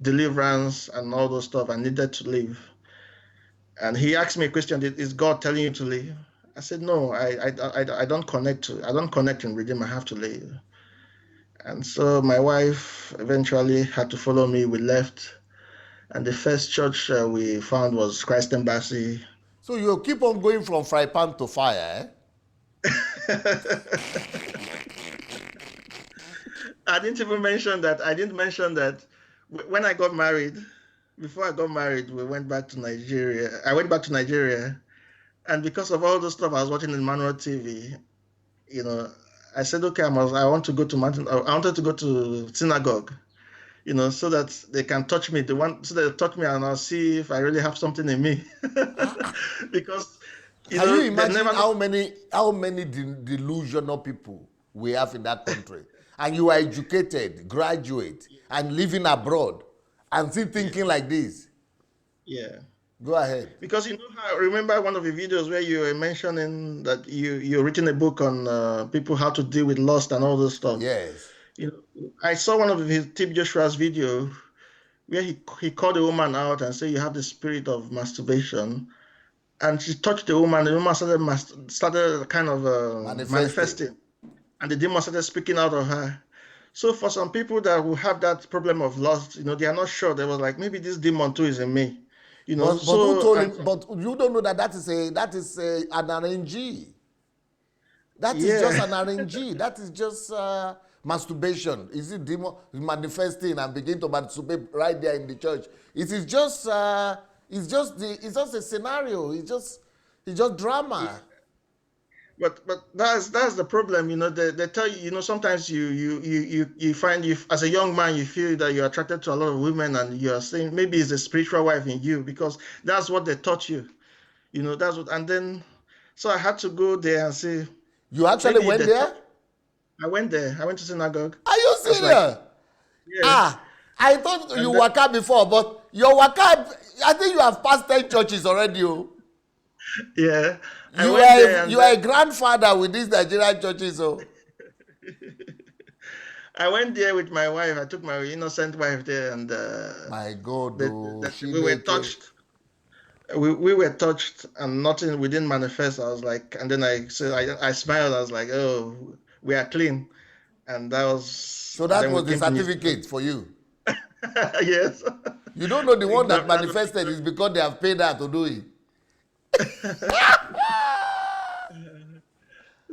deliverance and all those stuff. I needed to leave. And he asked me a question: is God telling you to leave? I said, no, I don't connect in redeem. I have to leave. And so my wife eventually had to follow me. We left. And the first church we found was Christ Embassy. So you keep on going from fry pan to fire, eh? I didn't even mention that. I didn't mention that when I got married, before I got married, we went back to Nigeria. I went back to Nigeria. And because of all the stuff I was watching in Manual TV, I said, okay, I want to go to mountain. I wanted to go to synagogue, so that they can touch me. So they touch me and I'll see if I really have something in me. Because, Can you they imagine never. how many delusional people we have in that country? And you are educated, graduate, and living abroad, and still thinking like this. Yeah. Go ahead. Because how I remember one of the videos where you were mentioning that you're written a book on people how to deal with lust and all this stuff. Yes. I saw one of his TB Joshua's video where he called a woman out and said you have the spirit of masturbation, and she touched the woman. The woman started kind of Manifesting. manifesting, and the demon started speaking out of her. So for some people that will have that problem of lust, they are not sure. They was like, maybe this demon too is in me, But who So, told and him? But you don't know that that is an RNG. That is just yeah, an RNG. That is just masturbation. Is it demon manifesting and begin to masturbate right there in the church? It is just it's just a scenario. It's just drama. but that's the problem. They tell you, sometimes you find you as a young man you feel that you're attracted to a lot of women, and you're saying maybe it's a spiritual wife in you because that's what they taught you. That's what, and then so I had to go there and say You actually maybe went they taught. there? I went there. I went to synagogue. Are you I was like, serious? yeah, Ah, I thought you and then, waka before, but your waka, I think you have passed 10 churches already. Oh. yeah, I You went are there, a, and you are a grandfather with these Nigerian churches. Oh. I went there with my wife. I took my innocent wife there, and My God, oh, we were Shineke. touched. We were touched, and nothing. We didn't manifest. I was like, and then I smiled. I was like, oh, we are clean, and that was. So And that then we was the came to New certificate Zealand. for you. Yes. You don't know the one that That manifested is because they have paid her to do it.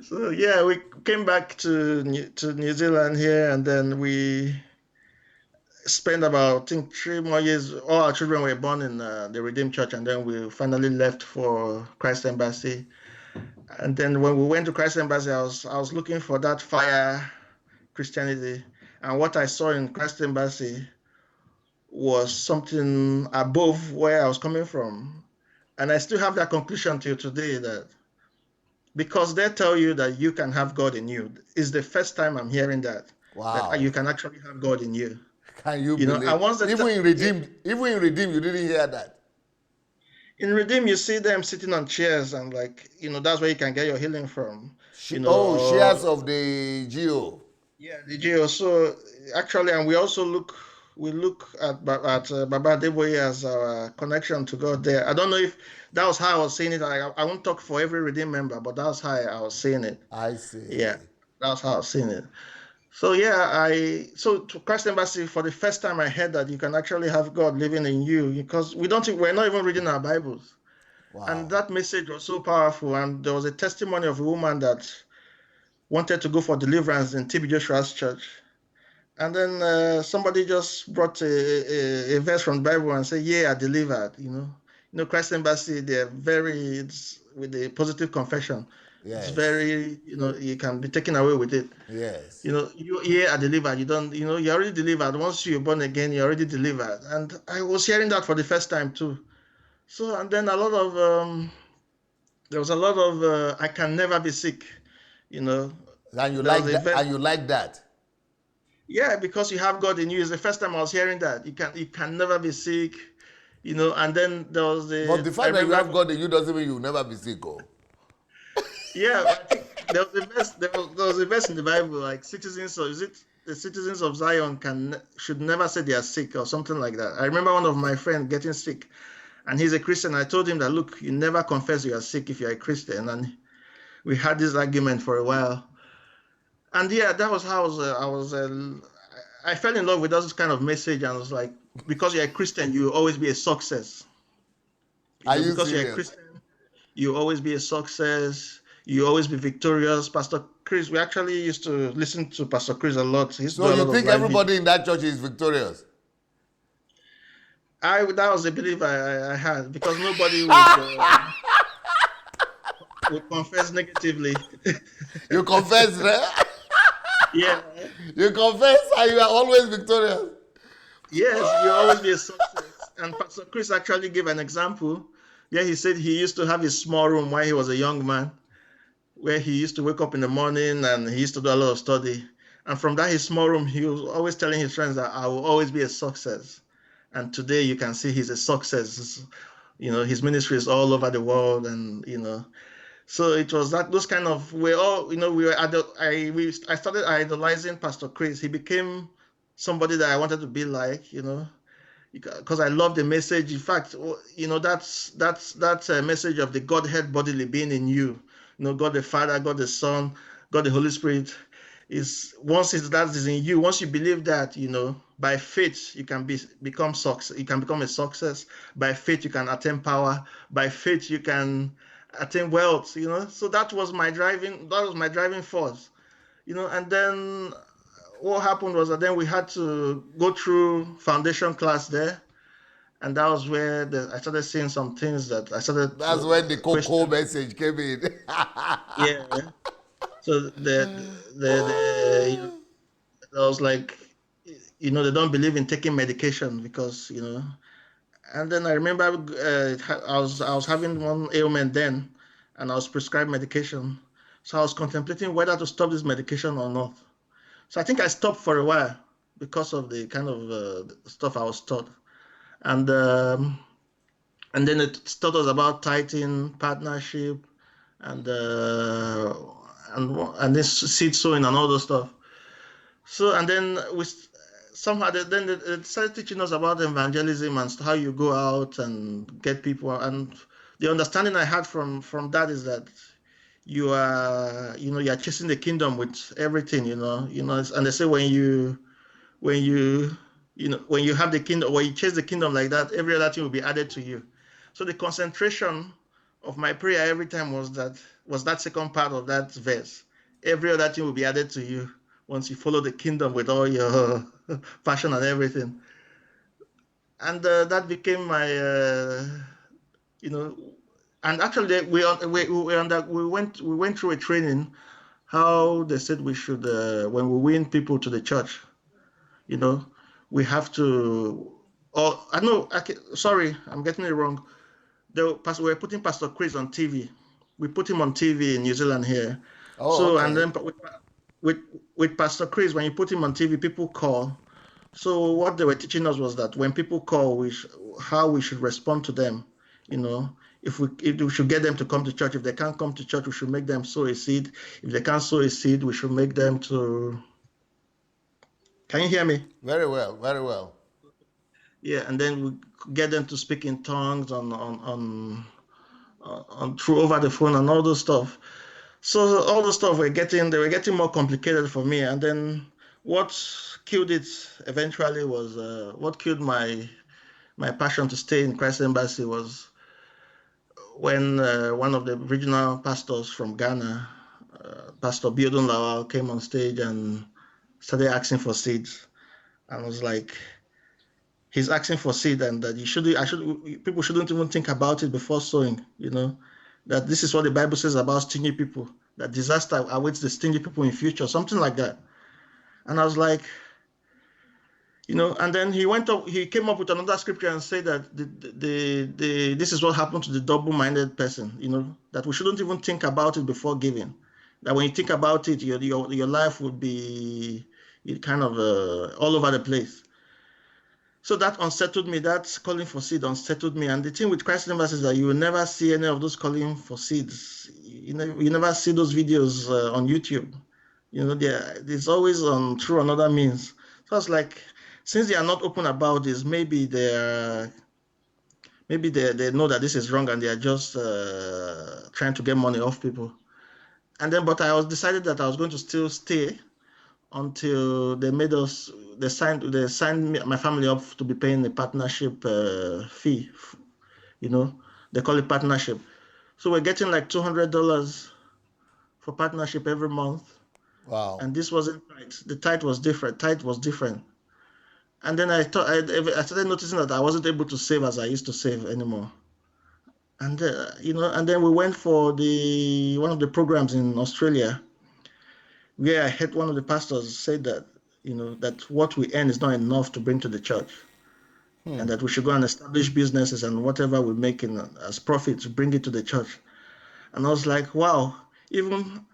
So yeah, we came back to New Zealand here, and then we spent about I think 3 more years. All our children were born in the Redeemed Church, and then we finally left for Christ Embassy. And then when we went to Christ Embassy, I was looking for that fire Christianity, and what I saw in Christ Embassy was something above where I was coming from, and I still have that conclusion till today that because they tell you that you can have God in you. It's the first time I'm hearing that Wow. you can actually have God in you. Can you believe? And once Even in Redeemed, you didn't hear that. in Redeem, you see them sitting on chairs, and like that's where you can get your healing from. Shares Or of the Geo. yeah, the geo. So actually, and we look at Baba Deboye as our connection to God there. I don't know if that was how I was seeing it. I won't talk for every Redeem member, but that's how I was seeing it. I Yeah, see. that's how I was seeing it. So yeah, so to Christ Embassy for the first time I heard that you can actually have God living in you because we're not even reading our Bibles. And Wow. that message was so powerful. And there was a testimony of a woman that wanted to go for deliverance in TB Joshua's church. And then somebody just brought a verse from the Bible and said, yeah, I delivered, Christ Embassy, they're it's with a positive confession. It's Yes. very, you can be taken away with it. Yes. You are delivered. You don't, you're already delivered. Once you're born again, you're already delivered. And I was hearing that for the first time too. So, and then there was a lot of, I can never be sick. You know, And you there was like a that. verse. And you like that. Yeah, because you have God in you. It's the first time I was hearing that. You can never be sick. And then there was But the I fact that you remember, have God in you doesn't mean you'll never be sick. Oh. yeah, I think there was a verse, there was a verse in the Bible, like citizens of, is it the citizens of Zion should never say they are sick or something like that. I remember one of my friends getting sick, and he's a Christian. I told him that, look, you never confess you are sick if you're a Christian. And we had this argument for a while. And yeah, that was how I fell in love with this kind of message, and I was like, because you're a Christian, you will always be a success. Are you Because you're a serious? Christian, you always be a success. You always be victorious. Pastor Chris, we actually used to listen to Pastor Chris a lot. He used to So do a you lot of think live videos. everybody in that church is victorious? That was a belief I had because nobody would confess negatively. You confess, right? Yeah. You confess and you are always victorious. Yes, you always be a success. And Pastor Chris actually gave an example. Yeah, he said he used to have his small room while he was a young man, where he used to wake up in the morning and he used to do a lot of study. And from that his small room, he was always telling his friends that I will always be a success. And today you can see he's a success. His ministry is all over the world, and so it was that those kind of we all we were I started idolizing Pastor Chris. He became somebody that I wanted to be like, because I love the message. In fact, that's a message of the Godhead bodily being in you. God the Father, God the Son, God the Holy Spirit. is once that is in you, once you believe that, by faith you can become success, you can become a success. By faith you can attain power. By faith you can attain wealth. So that was my driving force. And then what happened was that then we had to go through foundation class there, and that was where I started seeing some things that I started That's when the cocoa questioning. message came in. Yeah. So I was like, they don't believe in taking medication because, and then I remember I was having one ailment then, and I was prescribed medication. So I was contemplating whether to stop this medication or not. So I think I stopped for a while because of the kind of stuff I was taught. And then it taught us about tithing, partnership, and and this seed sowing and all those stuff. So and then we somehow they started teaching us about evangelism and how you go out and get people. And the understanding I had from that is that you're chasing the kingdom with everything. And they say when you when you have the kingdom, when you chase the kingdom like that, every other thing will be added to you. So the concentration of my prayer every time was that second part of that verse. Every other thing will be added to you once you follow the kingdom with all your passion and everything. And that became my you know and actually we went through a training how they said we should when we win people to the church, you know, we have to. Oh, I know. Sorry, I'm getting it wrong. We were putting Pastor Chris on TV. We put him on TV in New Zealand here. Oh, So and okay. then with with Pastor Chris, when you put him on TV, people call. So what they were teaching us was that when people call, how we should respond to them. You know, if we should get them to come to church. If they can't come to church, we should make them sow a seed. If they can't sow a seed, we should make them to. Can you hear me? Very well, very well. Yeah, and then we get them to speak in tongues on through over the phone and all those stuff. So all the stuff they were getting more complicated for me. And then what killed it eventually was what killed my passion to stay in Christ Embassy was when one of the regional pastors from Ghana, Pastor Biodun Lawal, came on stage and started asking for seeds. And I was like, he's asking for seed, and that people shouldn't even think about it before sowing. That this is what the Bible says about stingy people. That disaster awaits the stingy people in future, something like that. And I was like, and then he came up with another scripture and said that this is what happened to the double-minded person. That we shouldn't even think about it before giving. That when you think about it, your life would be kind of all over the place. So that unsettled me. That calling for seed unsettled me. And the thing with Christ Embassy is that you will never see any of those calling for seeds. You never see those videos on YouTube. It's always through another means. So I was like, since they are not open about this, maybe they know that this is wrong and they are just trying to get money off people. And then, but I was decided that I was going to still stay until they signed my family up to be paying a partnership fee. They call it partnership. So we're getting like $200 for partnership every month. Wow. And this wasn't tithe. The tithe was different. And then I started noticing that I wasn't able to save as I used to save anymore. And and then we went for one of the programs in Australia, where I heard one of the pastors say that that what we earn is not enough to bring to the church, and that we should go and establish businesses and whatever we make as profits, bring it to the church. And I was like, wow, even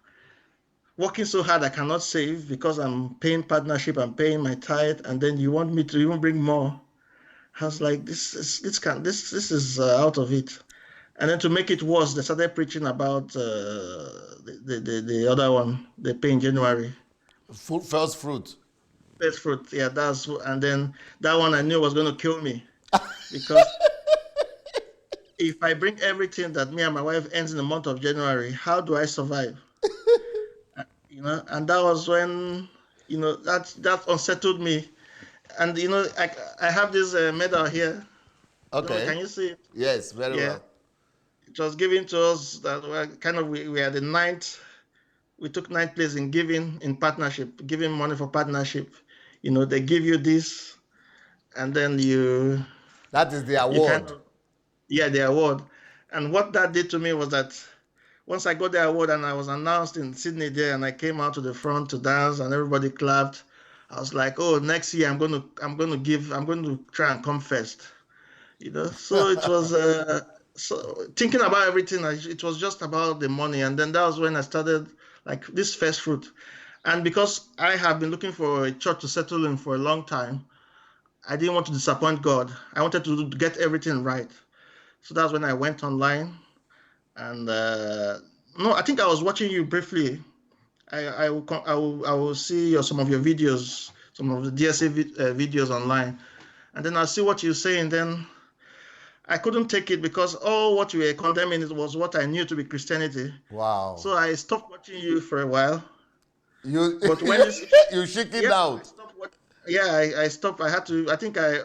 working so hard, I cannot save because I'm paying partnership, I'm paying my tithe, and then you want me to even bring more. I was like, this is out of it. And then to make it worse, they started preaching about the other one they pay in January. First fruit. First fruit, yeah, and then that one I knew was going to kill me because if I bring everything that me and my wife earns in the month of January, how do I survive? and that was when, that unsettled me. And, I have this medal here. Don't know, Okay. can you see it? Yes, very Yeah. well. It was given to us that were kind of, we are the ninth, we took ninth place in giving in partnership, giving money for partnership. They give you this, and then That is the you kind award. of, yeah, the award. And what that did to me was that once I got the award and I was announced in Sydney there, and I came out to the front to dance and everybody clapped, I was like, oh, next year I'm going to try and come first. So it was so thinking about everything. It was just about the money, and then that was when I started like this first fruit. And because I have been looking for a church to settle in for a long time, I didn't want to disappoint God. I wanted to get everything right. So that's when I went online, and no, I think I was watching you briefly. I will see some of your videos, some of the DSA videos online, and then I'll see what you're saying. Then I couldn't take it because all what you were condemning it was what I knew to be Christianity. Wow. So I stopped watching you for a while. You But when this you shook it yeah, I out. stopped what yeah, I stopped. I had to. I think I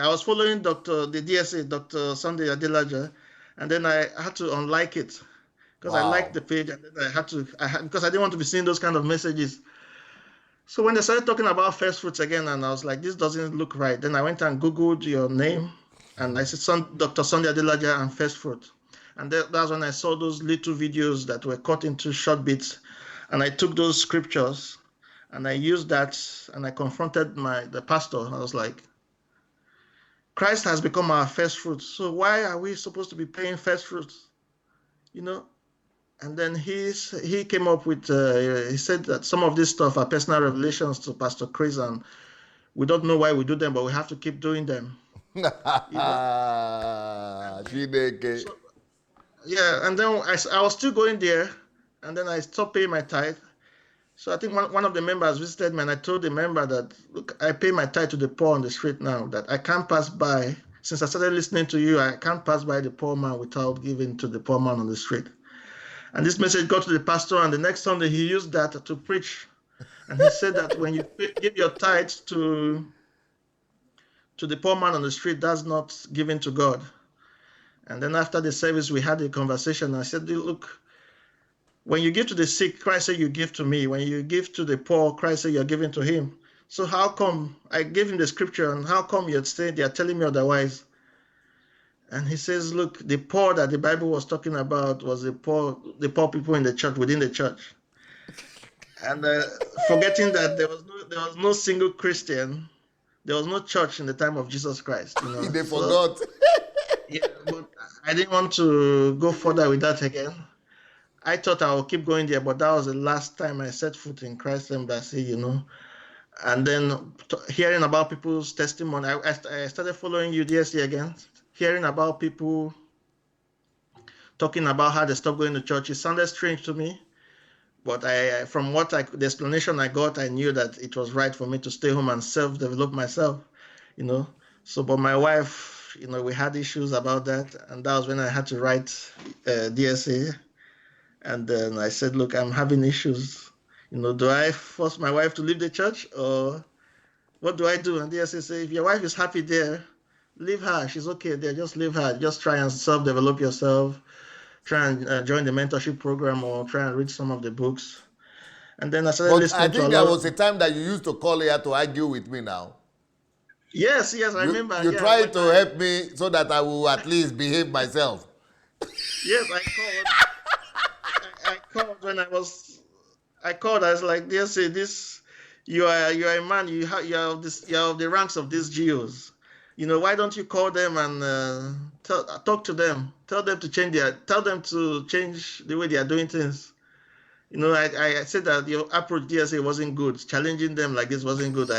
was following the DSA, Dr. Sunday Adelaja, and then I had to unlike it because I liked Wow. the page, and then because I didn't want to be seeing those kind of messages. So when they started talking about first fruits again, and I was like, this doesn't look right. Then I went and Googled your name, and I said, Dr. Sunday Adelaja and first fruit. And that's when I saw those little videos that were cut into short bits. And I took those scriptures and I used that, and I confronted the pastor. I was like, Christ has become our first fruit. So why are we supposed to be paying first fruits? You know? And then he came up with, he said that some of this stuff are personal revelations to Pastor Chris, and we don't know why we do them, but we have to keep doing them. You know? Chineke. So, yeah, and then I was still going there, and then I stopped paying my tithe. So I think one of the members visited me, and I told the member that, look, I pay my tithe to the poor on the street now, that I can't pass by. Since I started listening to you, I can't pass by the poor man without giving to the poor man on the street. And this message got to the pastor, and the next Sunday he used that to preach. And he said that when you give your tithes to the poor man on the street, that's not giving to God. And then after the service, we had a conversation. I said, look, when you give to the sick, Christ said you give to me. When you give to the poor, Christ said you're giving to him. So how come I gave him the scripture, and how come you're saying they're telling me otherwise? And he says, look, the poor that the Bible was talking about was the poor people in the church, within the church. And forgetting that there was no single Christian, there was no church in the time of Jesus Christ, They So forgot. yeah, but I didn't want to go further with that again. I thought I would keep going there, but that was the last time I set foot in Christ Embassy, And then hearing about people's testimony, I started following you DSC again, hearing about people talking about how they stopped going to church. It sounded strange to me, but from the explanation I got, I knew that it was right for me to stay home and self-develop myself, So, but my wife, we had issues about that, and that was when I had to write DSA. And then I said, look, I'm having issues. Do I force my wife to leave the church, or what do I do? And DSA say, if your wife is happy there, leave her. She's okay there. Just leave her. Just try and self-develop yourself. Try and join the mentorship program, or try and read some of the books. And then I started But I listening to a think there lot was of. a time that you used to call here to argue with me now. Yes, I You remember. you Yeah, try to help me so that I will at least behave myself. yes, I called when I called. I was like, this, you are a man. You are of the ranks of these Jews. Why don't you call them and talk to them? Tell them to change the way they are doing things. I said that your approach DSA wasn't good. Challenging them like this wasn't good.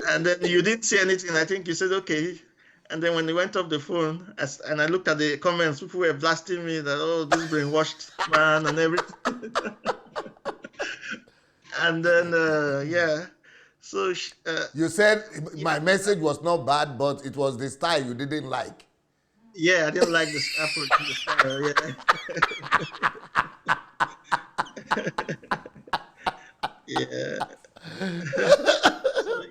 And then you didn't say anything. I think you said okay. And then when they went off the phone, and I looked at the comments, people were blasting me that, oh, this brainwashed man and everything. And then yeah, so You said yeah, my message was not bad, but it was the style you didn't like. yeah, I didn't like this approach to the style. Yeah. Yeah. So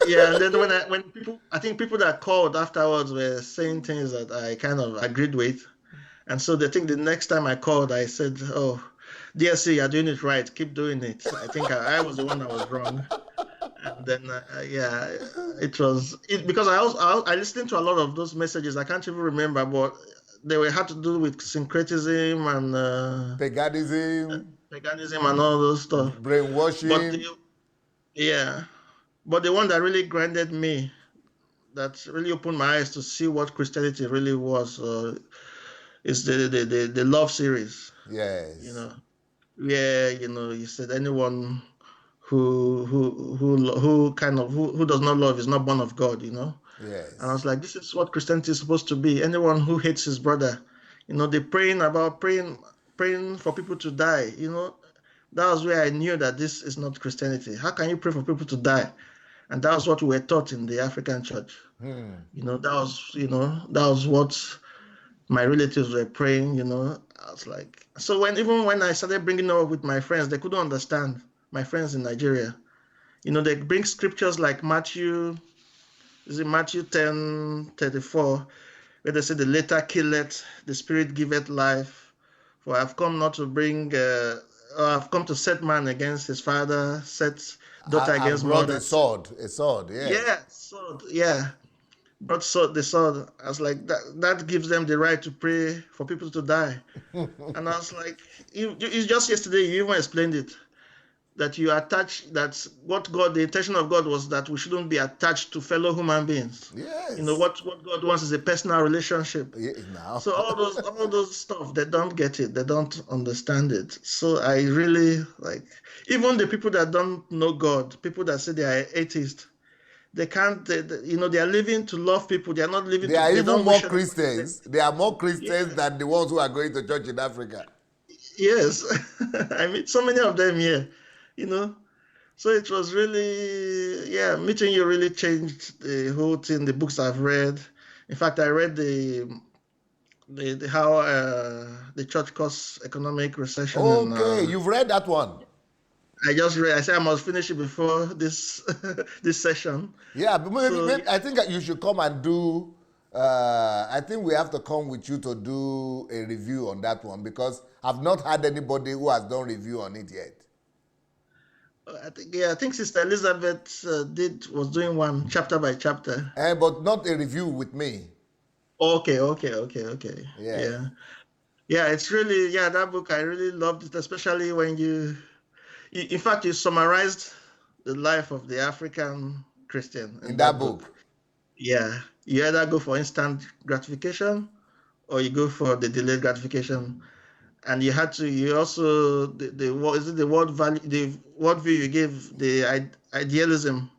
yeah, and then when people, I think people that called afterwards were saying things that I kind of agreed with, and so they think the next time I called, I said, "Oh, DSC, you're doing it right. Keep doing it." I think I was the one that was wrong, and then yeah, it was it because I listened to a lot of those messages. I can't even remember, but they were had to do with syncretism and Paganism, paganism and all those stuff. But brainwashing. yeah, but the one that really grounded me, that really opened my eyes to see what Christianity really was, is the love series. You Yes, know, where you said anyone who does not love is not born of God. And I yes. was like, this is what Christianity is supposed to be. Anyone who hates his brother, they're praying for people to die. That was where I knew that this is not Christianity. How can you pray for people to die? And that was what we were taught in the African church. That was what my relatives were praying. I was like, so even when I started bringing it up with my friends, they couldn't understand. My friends in Nigeria, they bring scriptures like Matthew 10:34, where they say, the letter killeth, the spirit giveth life. For I've come not to bring, I've come to set man against his father, set daughter I've against brought mother. a sword, yes. Yeah, sword, yeah. Brought the sword. I was like, that gives them the right to pray for people to die. And I was like, it's just yesterday you even explained it, that you attach, that's what God, the intention of God was that we shouldn't be attached to fellow human beings. Yes. What God wants is a personal relationship. Yeah, now. So all those stuff, they don't get it, they don't understand it. So I really like, even the people that don't know God, people that say they are atheists, they can't, they are living to love people. They are not living They to, are they even don't more wish anybody dead. Christians. They are more Yeah, Christians than the ones who are going to church in Africa. yes. I mean, so many of them here, you know. So it was really, yeah, meeting you really changed the whole thing, the books I've read. In fact, I read the how the church caused economic recession, and Okay, you've read that one. I just read. I said I must finish it before this this session. Yeah, but So maybe I think that you should come and do. I think we have to come with you to do a review on that one because I've not had anybody who has done review on it yet. I think Sister Elizabeth was doing one chapter by chapter. But not a review with me. Okay, okay, okay, okay. Yeah. Yeah, yeah. It's really, yeah, that book I really loved it, especially when in fact, you summarized the life of the African Christian In in that that book. book. Yeah, you either go for instant gratification or you go for the delayed gratification. And you also, what is it, the word value, the word view you gave, the idealism.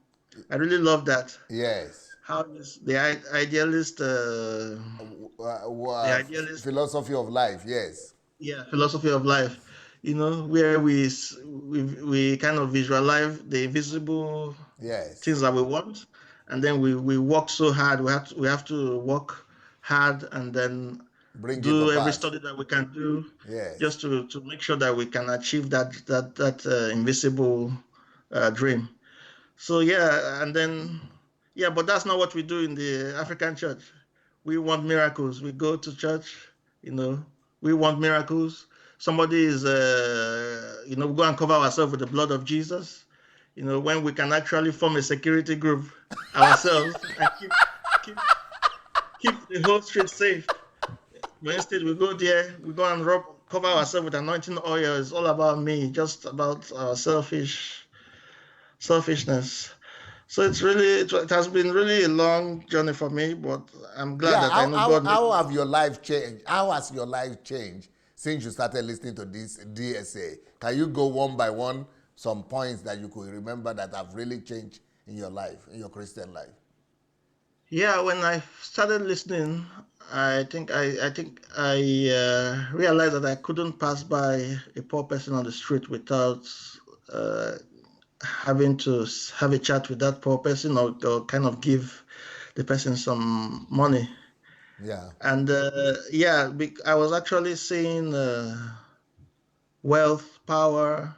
I really love that. Yes. How is the idealist, the idealist, Philosophy of life. Yes. yeah, philosophy of life, where we kind of visualize the invisible Yes. things that we want, and then we work so hard. We have to work hard, and then Bring it to do every pass. study that we can do, Yes. just to make sure that we can achieve that invisible dream. So yeah, and then yeah, but that's not what we do in the African church. We want miracles. We go to church, you know. We want miracles. Somebody is, we go and cover ourselves with the blood of Jesus. When we can actually form a security group ourselves and keep keep the whole street safe. But instead, we go there, we go and cover ourselves with anointing oil. It's all about me, just about our selfishness. So it has been really a long journey for me, but I'm glad Yeah. that I know God made How me. have your life changed? How has your life changed since you started listening to this DSA? Can you go one by one some points that you could remember that have really changed in your life, in your Christian life? Yeah, when I started listening, I think I realized that I couldn't pass by a poor person on the street without uh, having to have a chat with that poor person, or kind of give the person some money. Yeah. And yeah, I was actually seeing. wealth, power,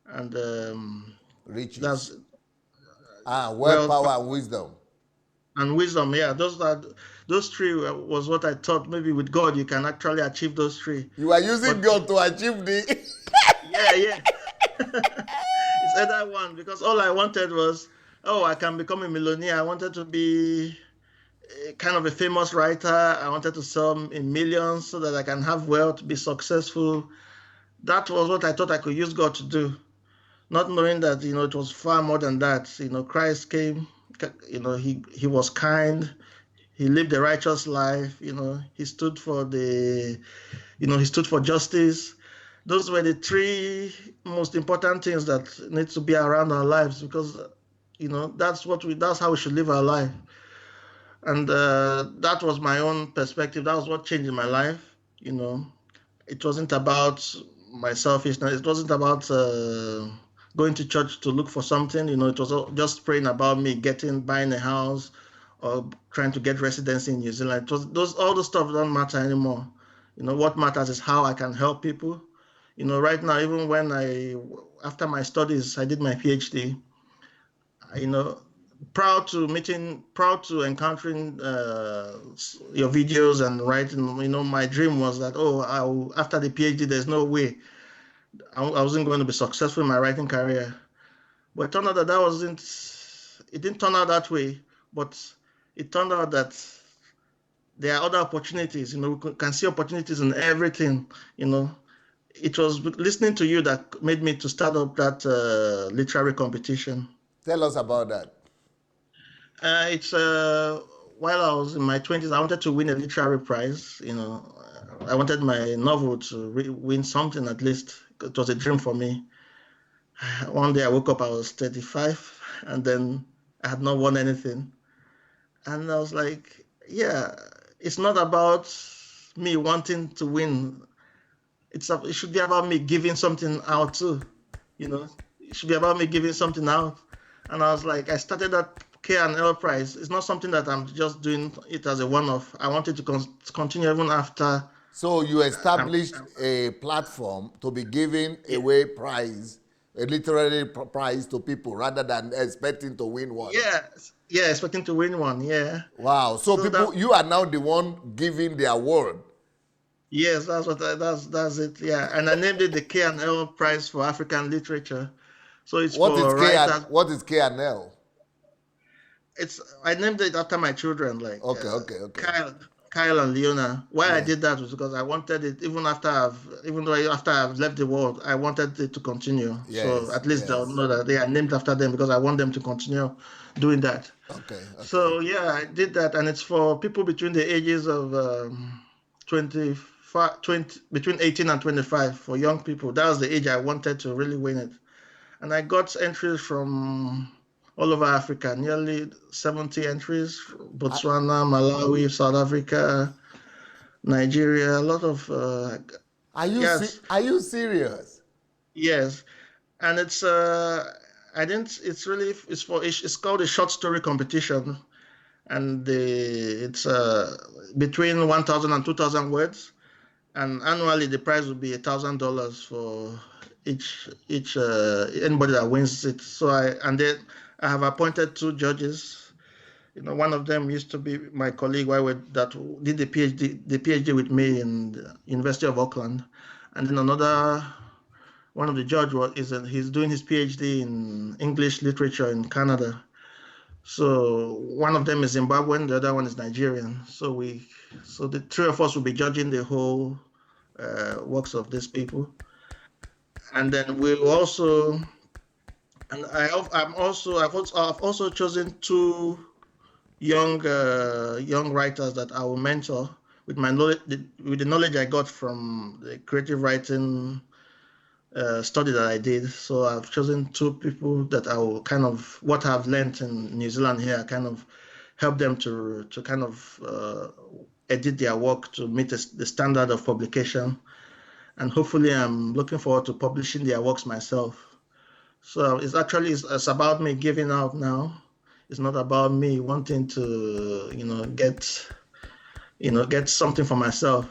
and that's Riches. Wealth, wealth power, and wisdom. and wisdom. Yeah, those three was what I thought. Maybe with God you can actually achieve those three. You are using But God to achieve the. yeah, yeah. It's either one because all I wanted was, oh, I can become a millionaire. I wanted to be kind of a famous writer. I wanted to sell in millions so that I can have wealth, be successful. That was what I thought I could use God to do, not knowing that it was far more than that. Christ came. He was kind. He lived a righteous life. He stood for justice. Those were the three most important things that need to be around our lives because that's how we should live our life. And that was my own perspective. That was what changed my life. It wasn't about my selfishness. It wasn't about going to church to look for something. It was just praying about me buying a house or trying to get residency in New Zealand. It was all the stuff don't matter anymore. What matters is how I can help people. Right now, even when after my studies, I did my PhD. You know, proud to encountering your videos and writing. My dream was that after the PhD, there's no way I wasn't going to be successful in my writing career. But it turned out that wasn't. It didn't turn out that way. But it turned out that there are other opportunities. We can see opportunities in everything. It was listening to you that made me to start up that literary competition. Tell us about that. It's while I was in my 20s, I wanted to win a literary prize. I wanted my novel to win something at least. It was a dream for me. One day I woke up, I was 35, and then I had not won anything. And I was like, yeah, it's not about me wanting to win. It should be about me giving something out too. It should be about me giving something out. And I was like, I started that K&L prize. It's not something that I'm just doing it as a one-off. I wanted to continue even after. So you I'm, established I'm- a platform to be giving yeah, away a literary prize to people rather than expecting to win one. yeah, yeah, expecting to win one. Yeah. Wow. So So people, you are now the one giving the award. yes, that's it. Yeah, and I named it the K&L Prize for African Literature. So it's for writers. What is K and L? I named it after my children, like Okay, okay, okay. Kyle and Leona. Why I Yeah. did that was because I wanted it after I've left the world, I wanted it to continue. So Yes, at least they'll yes. know that they are named after them because I want them to continue doing that. Okay, okay. So yeah, I did that, and it's for people between the ages of 25, 20, between 18 and 25 for young people. That was the age I wanted to really win it. And I got entries from all over Africa, nearly 70 entries, Are, Botswana, Malawi, South Africa, Nigeria, a lot of, yes, are you serious? yes. And I didn't, it's called a short story competition. And it's between 1,000 and 2,000 words. And annually the prize will be $1,000 for each anybody that wins it. So I have appointed two judges. One of them used to be my colleague that did the PhD with me in the University of Auckland, and then another one of the judge he's doing his PhD in English literature in Canada. So one of them is Zimbabwean, the other one is Nigerian. So the three of us will be judging the whole works of these people, and then we also, and I've also chosen two young writers that I will mentor with my knowledge, with the knowledge I got from the creative writing study that I did. So I've chosen two people that I will kind of what I've learned in New Zealand here, kind of help them to kind of edit their work to meet the standard of publication. And hopefully I'm looking forward to publishing their works myself. So it's about me giving out now. It's not about me wanting to, get something for myself.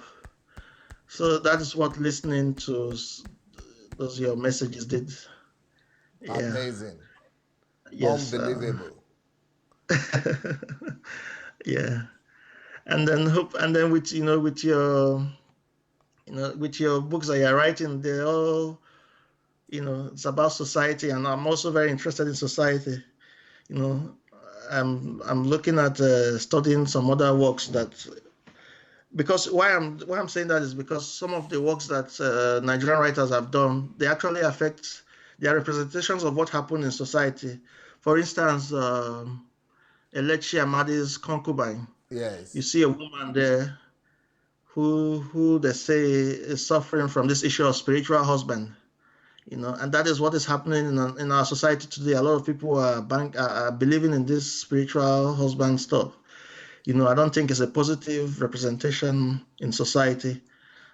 So that is what listening to those your messages did. Yeah. Amazing. Yes. Unbelievable. Yeah. And then with with your books that you're writing, they're all, it's about society, and I'm also very interested in society. You know, I'm looking at studying some other works that, because why I'm saying that is because some of the works that Nigerian writers have done, they actually affect their representations of what happened in society. For instance, Elechi Amadi's concubine. You Yes. see a woman there who they say is suffering from this issue of spiritual husband. And that is what is happening in our society today. A lot of people are believing in this spiritual husband stuff. I don't think it's a positive representation in society.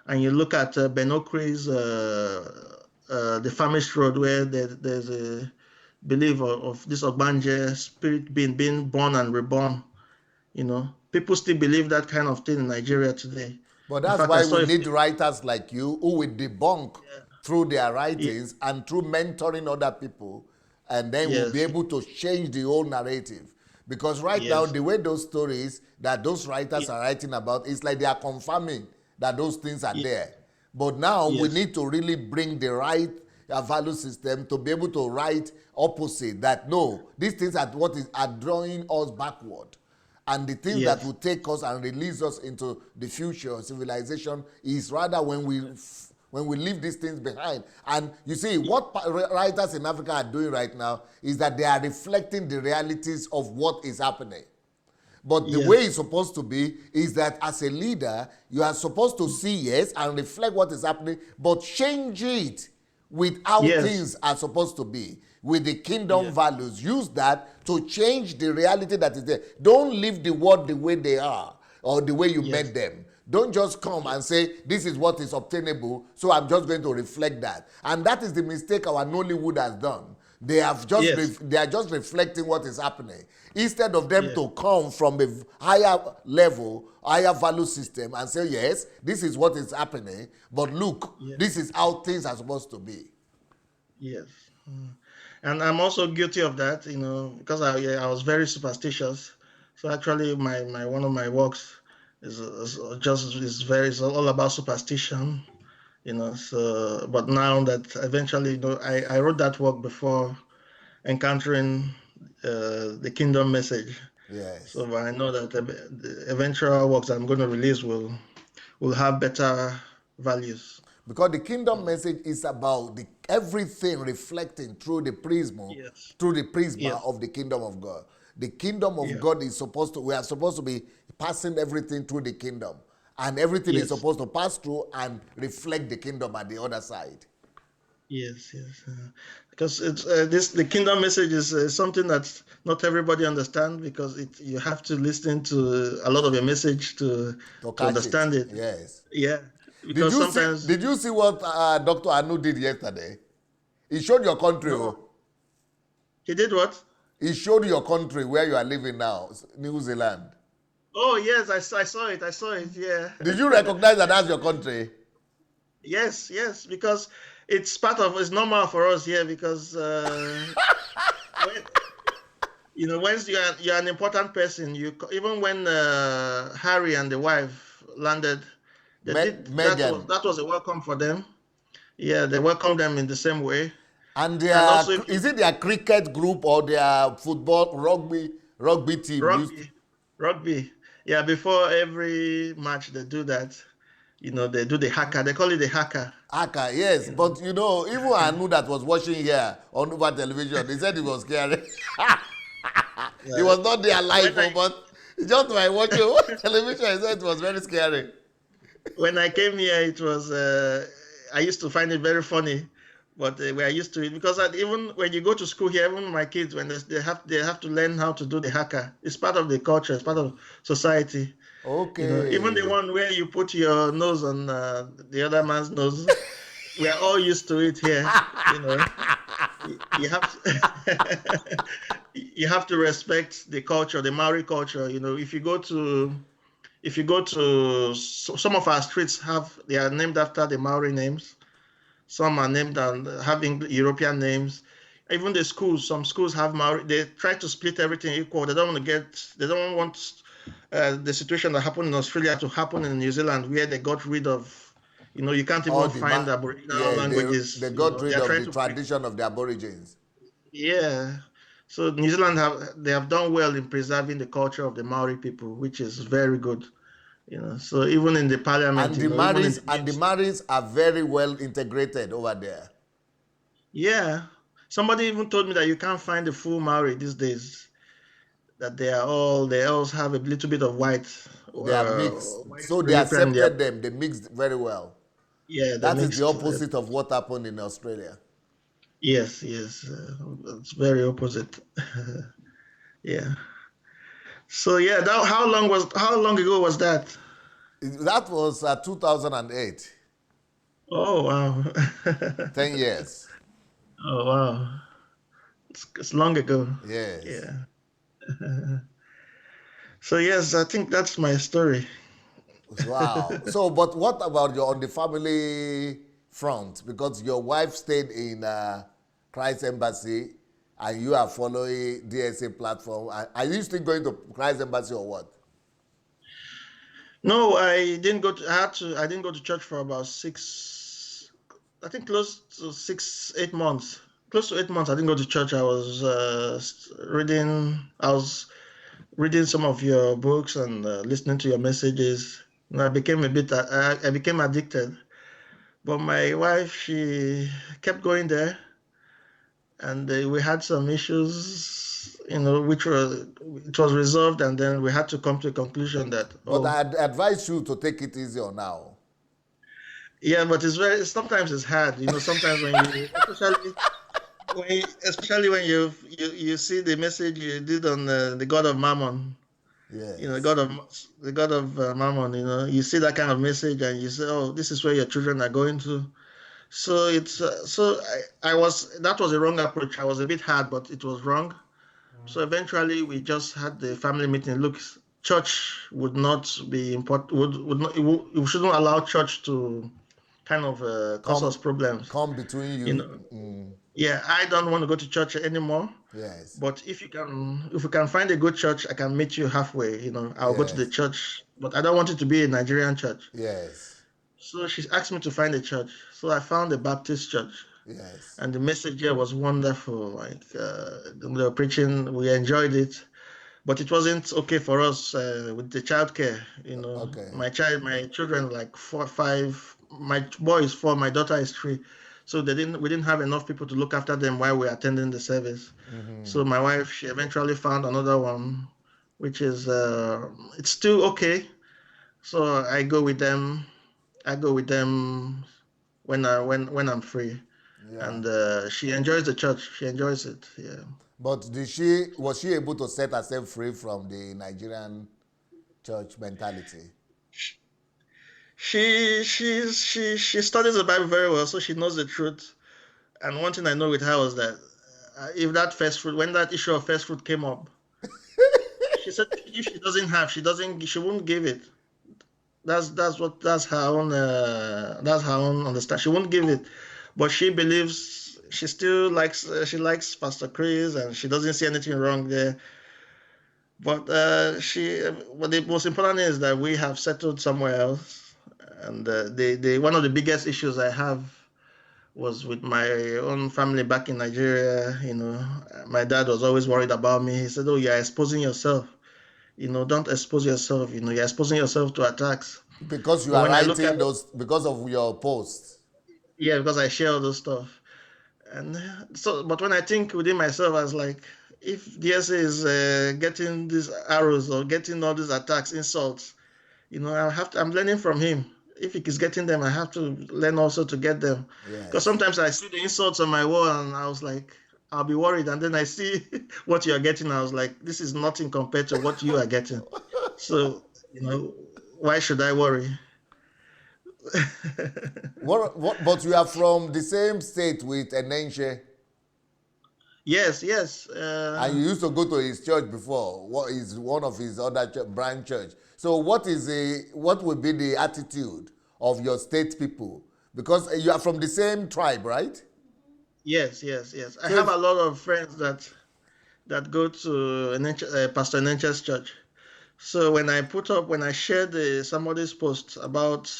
And you look at Ben Okri's the Famished Road, where there's a belief of this Ogbanje spirit being born and reborn. People still believe that kind of thing in Nigeria today. But In that's fact, I why saw we a need writers like you who will debunk through their yeah, writings and through mentoring other people, and then we'll be yes, able to change the whole narrative. Because right now, yes, the way those stories that those yeah, writers are writing about, it's like they are confirming that those things are yeah, there. But now we yes, need to really bring the right value system to be able to write opposite that no, these things are drawing us backward. And the things that yes, will take us and release us into the future civilization is rather when we leave these things behind. And you see, what writers in Africa are doing right now is that they are reflecting the realities of what is happening. But the way yes, it's supposed to be is that as a leader, you are supposed to see, yes, and reflect what is happening, but change it with how yes, things are supposed to be, with the kingdom yes, values. Use that to change the reality that is there. Don't leave the world the way they are or the way you yes, met them. Don't just come yes, and say, this is what is obtainable, so I'm just going to reflect that. And that is the mistake our Nollywood has done. They yes, are just reflecting what is happening instead of them yes, to come from a higher level, higher value system and say, yes, this is what is happening, but look, yes, this is how things are supposed to be. yes. And I'm also guilty of that, because I was very superstitious. So actually, my one of my works is all about superstition. So but now that eventually, I wrote that work before encountering the kingdom message. Yes. So I know that the eventual works I'm going to release will have better values. Because the kingdom message is about everything reflecting Yes, through the prisma yes, of the kingdom of God. The kingdom of yeah, God we are supposed to be passing everything through the kingdom. And everything is yes, supposed to pass through and reflect the kingdom at the other side. yes, yes. Because it's the kingdom message is something that not everybody understands, because you have to listen to a lot of your message To to catch it. understand it. Yes. Yeah, because sometimes Did you see what Dr. Anu did yesterday? He showed your country. no, Oh. he did what? He showed your country where you are living now, New Zealand. Oh yes, I saw it. I saw it. Yeah. Did you recognize that that's your country? Yes, yes, because it's normal for us here, because when, once you're an important person, even when Harry and the wife landed, they did that was Megan. that was a welcome for them. Yeah, they welcomed them in the same way. And And also, if is you it their cricket group or their football, rugby team used? rugby, rugby, yeah, before every match they do that. They do the haka. They call it the haka. Aka, yes. You know, But even Anu that was watching here on over television, he said it was scary. He was not there live, when I but just by watching television, he said it was very scary. when I came here, it was I used to find it very funny, but we are used to it, because even when you go to school here, even my kids, when they have to learn how to do the haka. It's part of the culture. It's part of society. Even the Okay. one where you put your nose on the other man's nose, we are all used to it here. You have to, you have to respect the culture, the Maori culture. If you go to some of our streets, they are named after the Maori names. Some are named and having European names. Even the schools, some schools have Maori. They try to split everything equal. They don't want to get. They don't want the situation that happened in Australia to happen in New Zealand, where they got rid of. You can't All even the find Aboriginal yeah, languages. they got They rid are of trying the to tradition of the Aborigines. yeah. So New Zealand have done well in preserving the culture of the Maori people, which is very good. So even in the parliament, even in the And the news, Maoris are very well integrated over there. yeah. Somebody even told me that you can't find the full Maori these days. That they all have a little bit of They are mixed. white So they European. accepted them. They mixed very well. Yeah, they That is the mixed. opposite of what happened in Australia. Yes, yes, it's very opposite. Yeah. So yeah, how long ago was that? That was 2008. Oh wow. 10 years. Oh wow. It's long ago. Yes. Yeah. So yes, I think that's my story. Wow. So, but what about on the family front? Because your wife stayed in Christ Embassy and you are following DSA platform. Are you still going to Christ Embassy or what? No, I didn't go to. I didn't go to church for about I think close to 8 months. Close to 8 months. I didn't go to church. I was reading. I was reading some of your books and listening to your messages. And I became I became addicted. But my wife, she kept going there, and we had some issues, which were it was resolved, and then we had to come to a conclusion that, But oh, I advise you to take it easy on now. yeah, but sometimes it's hard, sometimes when you, especially when you see the message you did on the God of Mammon, Yes. The God of Mammon, you see that kind of message and you say, oh, this is where your children are going to. So I was that was a wrong approach. I was a bit hard, but it was wrong. So eventually, we just had the family meeting. Look, church would not be important. Would not. We shouldn't allow church to kind of cause us Come, problems. come between You you. know. Yeah, I don't want to go to church anymore. Yes. But if we can find a good church, I can meet you halfway. I'll go to the Yes. church, but I don't want it to be a Nigerian church. Yes. So she asked me to find a church. So I found a Baptist church. Yes. And the message here was wonderful. Like they were preaching, we enjoyed it, but it wasn't okay for us with the childcare. Okay. My children like 4, 5. My boy is 4, my daughter is 3. So we didn't have enough people to look after them while we were attending the service. So my wife, she eventually found another one, which is it's still okay. So I go with them when I'm free, Yeah. and she enjoys the church. She enjoys it. Yeah. But was she able to set herself free from the Nigerian church mentality? She studies the Bible very well, so she knows the truth. And one thing I know with her was that if that first fruit, when that issue of first fruit came up, she said if she doesn't have, she won't give it. That's her own understand. She won't give it, but she believes she likes Pastor Chris, and she doesn't see anything wrong there. But but the most important thing is that we have settled somewhere else. And the one of the biggest issues I have was with my own family back in Nigeria. My dad was always worried about me. He said, "Oh, you're exposing yourself. Don't expose yourself. You're exposing yourself to attacks." Because you But are when I look at writing those, because of your posts. yeah, because I share all those stuff. And but when I think within myself, I was like, if DSA is getting these arrows or getting all these attacks, insults, I'm learning from him. If he is getting them, I have to learn also to get them. Because Yes. sometimes I see the insults on my wall and I was like, I'll be worried. And then I see what you're getting. I was like, this is nothing compared to what you are getting. So, why should I worry? But you are from the same state with Enenche, Yes, yes. and you used to go to his church before. What is one of his other branch church? So what would be the attitude of your state people? Because you are from the same tribe, right? Yes, yes, yes. I So have if a lot of friends that go to Pastor Nenche's church. So when I shared somebody's post about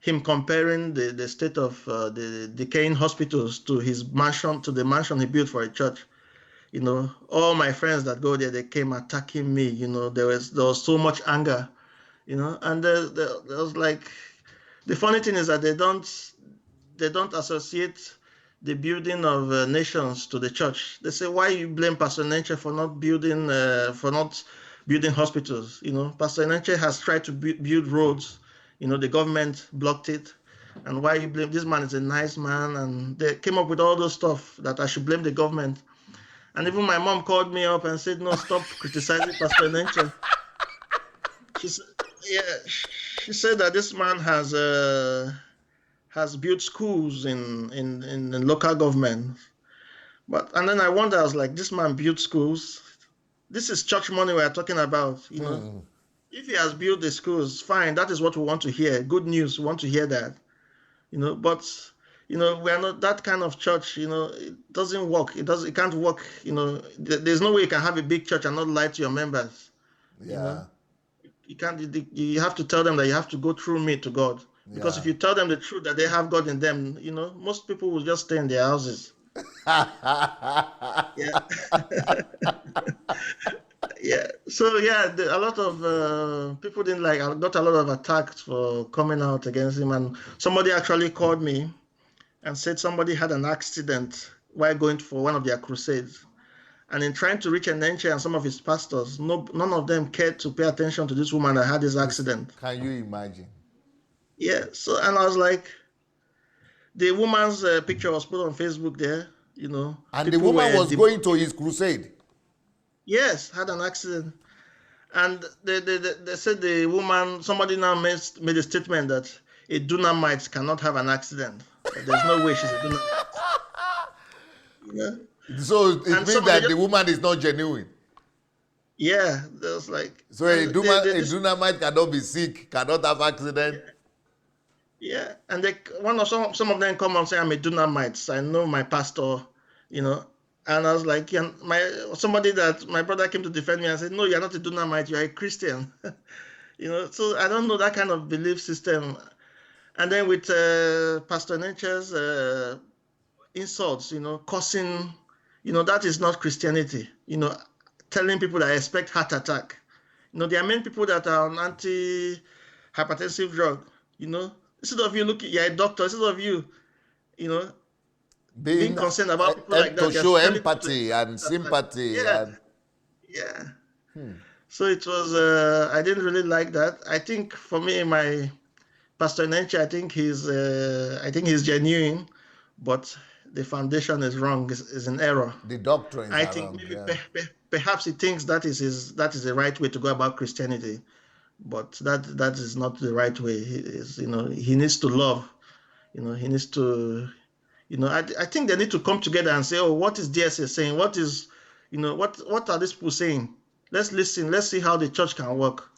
him comparing the state of the decaying hospitals to his mansion, to the mansion he built for a church, all my friends that go there, they came attacking me. There was so much anger, and there was like, the funny thing is that they don't associate the building of nations to the church. They say, why you blame Pastor Nenche for not building hospitals? Pastor Nenche has tried to build roads. The government blocked it. And why you blame this man? Is a nice man, and they came up with all those stuff that I should blame the government. And even my mom called me up and said, "No, stop criticizing Pastor Nenche." She said, "Yeah," she said that this man has built schools in local government. And then I wonder, I was like, this man built schools. This is church money we're talking about. If he has built the schools, fine. That is what we want to hear. Good news. We want to hear that. But we are not that kind of church. It doesn't work. It can't work. There's no way you can have a big church and not lie to your members. yeah, You can't. You have to tell them that you have to go through me to God. Because yeah. if you tell them the truth that they have God in them, most people will just stay in their houses. Yeah. Yeah. So yeah, a lot of people didn't like. I got a lot of attacks for coming out against him, and somebody actually called me and said somebody had an accident while going for one of their crusades. And in trying to reach Enenche and some of his pastors, none of them cared to pay attention to this woman that had this accident. Can you imagine? Yeah. So, and I was like, the woman's picture was put on Facebook there. And the People woman were was going to his crusade. yes, had an accident. And they said the woman, somebody now made a statement that a Dunamite cannot have an accident. That there's no way she's a Dunamite. So it And so means they that just, the woman is not genuine. yeah, there was like, So and a Dunamite cannot be sick, cannot have accident. yeah, and some of them come and say I'm a Dunamite. I know my pastor, you know, and I was like, yeah, my brother came to defend me and said, no, you're not a Dunamite, you're a Christian. So I don't know that kind of belief system. And then with Pastor Nature's insults, cursing, that is not Christianity. Telling people that I expect heart attack. There are many people that are on anti-hypertensive drug. Instead of you looking, you're a doctor. Instead of you, being Being concerned about people like to that, you're show telling people to empathy and expect heart attack. sympathy Yeah, and yeah. So it was. I didn't really like that. I think for me, my Pastor Nenche, I think he's genuine, but the foundation is wrong. Is an error. the doctrines I are think wrong. maybe Yeah. perhaps he thinks that is the right way to go about Christianity, but that is not the right way. He needs to love. He needs to. I think they need to come together and say, oh, what is DSA saying? What are these people saying? Let's listen. Let's see how the church can work.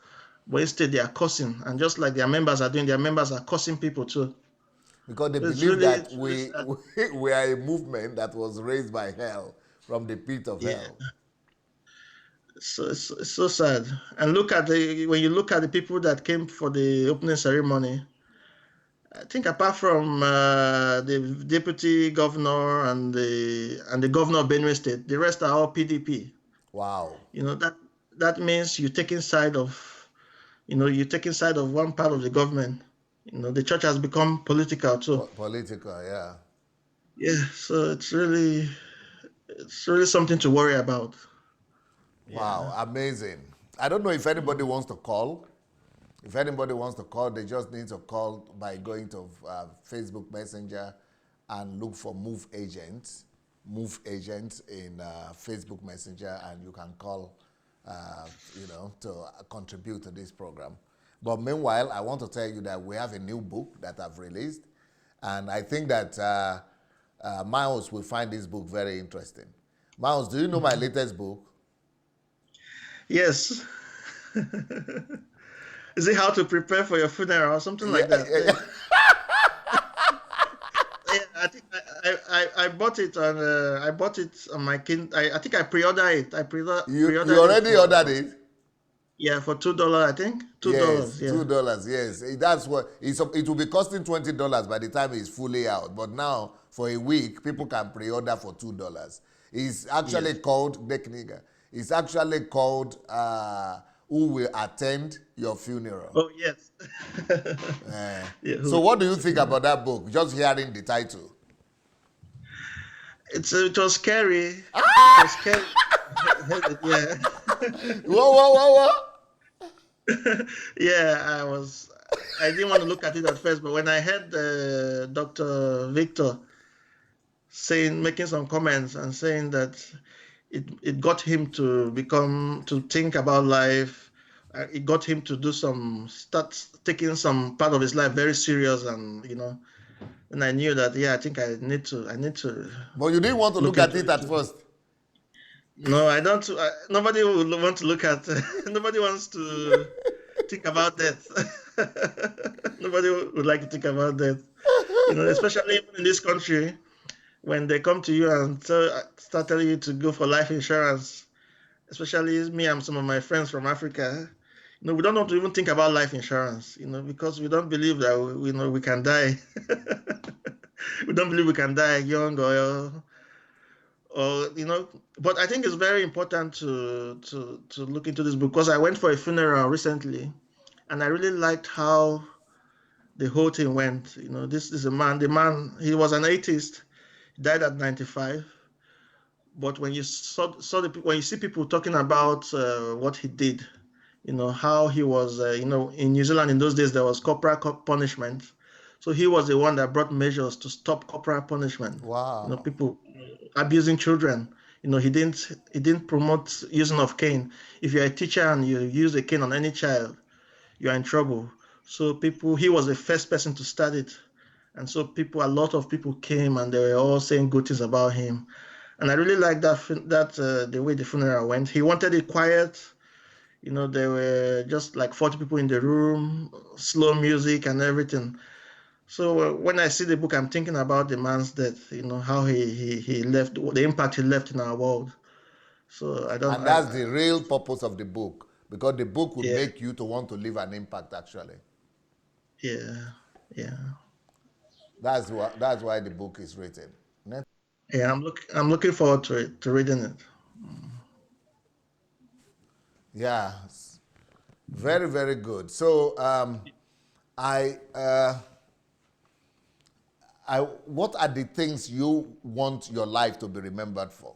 But instead, they are cursing, and just like their members are doing, their members are cursing people too. Because they It's believe really, that it's really sad. we are a movement that was raised by hell, from the pit of Yeah. hell. So it's so sad. And when you look at the people that came for the opening ceremony, I think apart from the deputy governor and the governor of Benue State, the rest are all PDP. Wow. That means you're taking side of one part of the government. The church has become political too. Political, yeah. Yeah, so it's really something to worry about. Yeah. Wow, amazing. I don't know if anybody wants to call. If anybody wants to call, they just need to call by going to Facebook Messenger and look for Move Agents in Facebook Messenger, and you can call, to contribute to this program. But meanwhile, I want to tell you that we have a new book that I've released, and I think that Myles will find this book very interesting. Myles, do you know my latest book? Yes. Is it how to prepare for your funeral or something Yeah, like that? yeah, I bought it on my kind. I think I pre-order it. I You pre-ordered it already for, ordered it? yeah, for $2. I think Yes, $2. Yeah. $2. Yes, that's what it will be costing $20 by the time it's fully out. But now for a week, people can pre-order for $2. It's actually Yes. called Dekniga. It's actually called Who Will Attend Your Funeral. Oh yes. Yeah. So what do you think about that book? Just hearing the title. It was scary. It was scary. Yeah. Whoa. Yeah. I didn't want to look at it at first, but when I heard Dr. Victor making some comments and saying that it got him to think about life. It got him to start taking some part of his life very serious, and and I knew that, yeah, I think I need to But you didn't want to look look at into it it at too. first. No, I don't. Nobody would want to look at. Nobody wants to think about death. Nobody would like to think about death. Especially in this country, when they come to you and start telling you to go for life insurance, especially me and some of my friends from Africa, we don't want to even think about life insurance, because we don't believe that we can die. We don't believe we can die young or. But I think it's very important to look into this book, because I went for a funeral recently, and I really liked how the whole thing went. This is the man, he was an atheist, died at 95. But when you when you see people talking about what he did, how he was, in New Zealand in those days there was corporal punishment, so he was the one that brought measures to stop corporal punishment. Wow. People abusing children. He didn't promote using of cane. If you're a teacher and you use a cane on any child, you're in trouble. So he was the first person to start it, and so a lot of people came and they were all saying good things about him. And I really like that the way the funeral went. He wanted it quiet. There were just like 40 people in the room, slow music and everything. So when I see the book, I'm thinking about the man's death. How he left, the impact he left in our world. So I don't. And that's the real purpose of the book, because the book would Yeah, make you to want to leave an impact actually. yeah, yeah, That's why the book is written. yeah. I'm looking forward to reading it. Yeah, very, very good. So, I, uh, what are the things you want your life to be remembered for?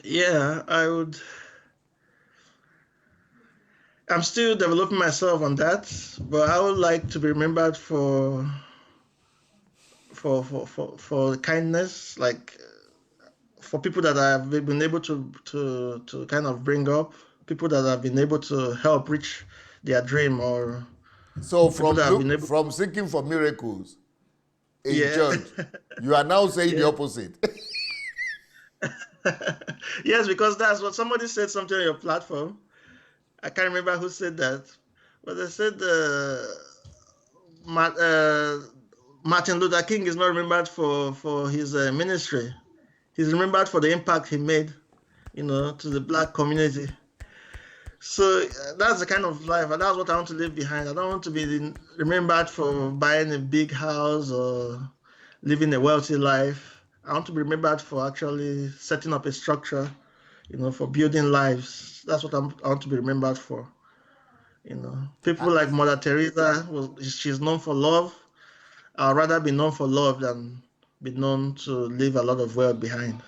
Yeah, I'm still developing myself on that, but I would like to be remembered for kindness, like for people that I've been able to kind of bring up, people that have been able to help reach their dream, or So, people that have been able. from seeking for miracles in Yeah, church, you are now saying the yeah. opposite. Yes, because that's what somebody said something on your platform. I can't remember who said that, but they said Ma- uh, Martin Luther King is not remembered for his ministry. He's remembered for the impact he made, to the black community. So that's the kind of life, and that's what I want to leave behind. I don't want to be remembered for buying a big house or living a wealthy life. I want to be remembered for actually setting up a structure, for building lives. That's what I want to be remembered for. People like Mother Teresa, she's known for love. I'd rather be known for love than be known to leave a lot of wealth behind.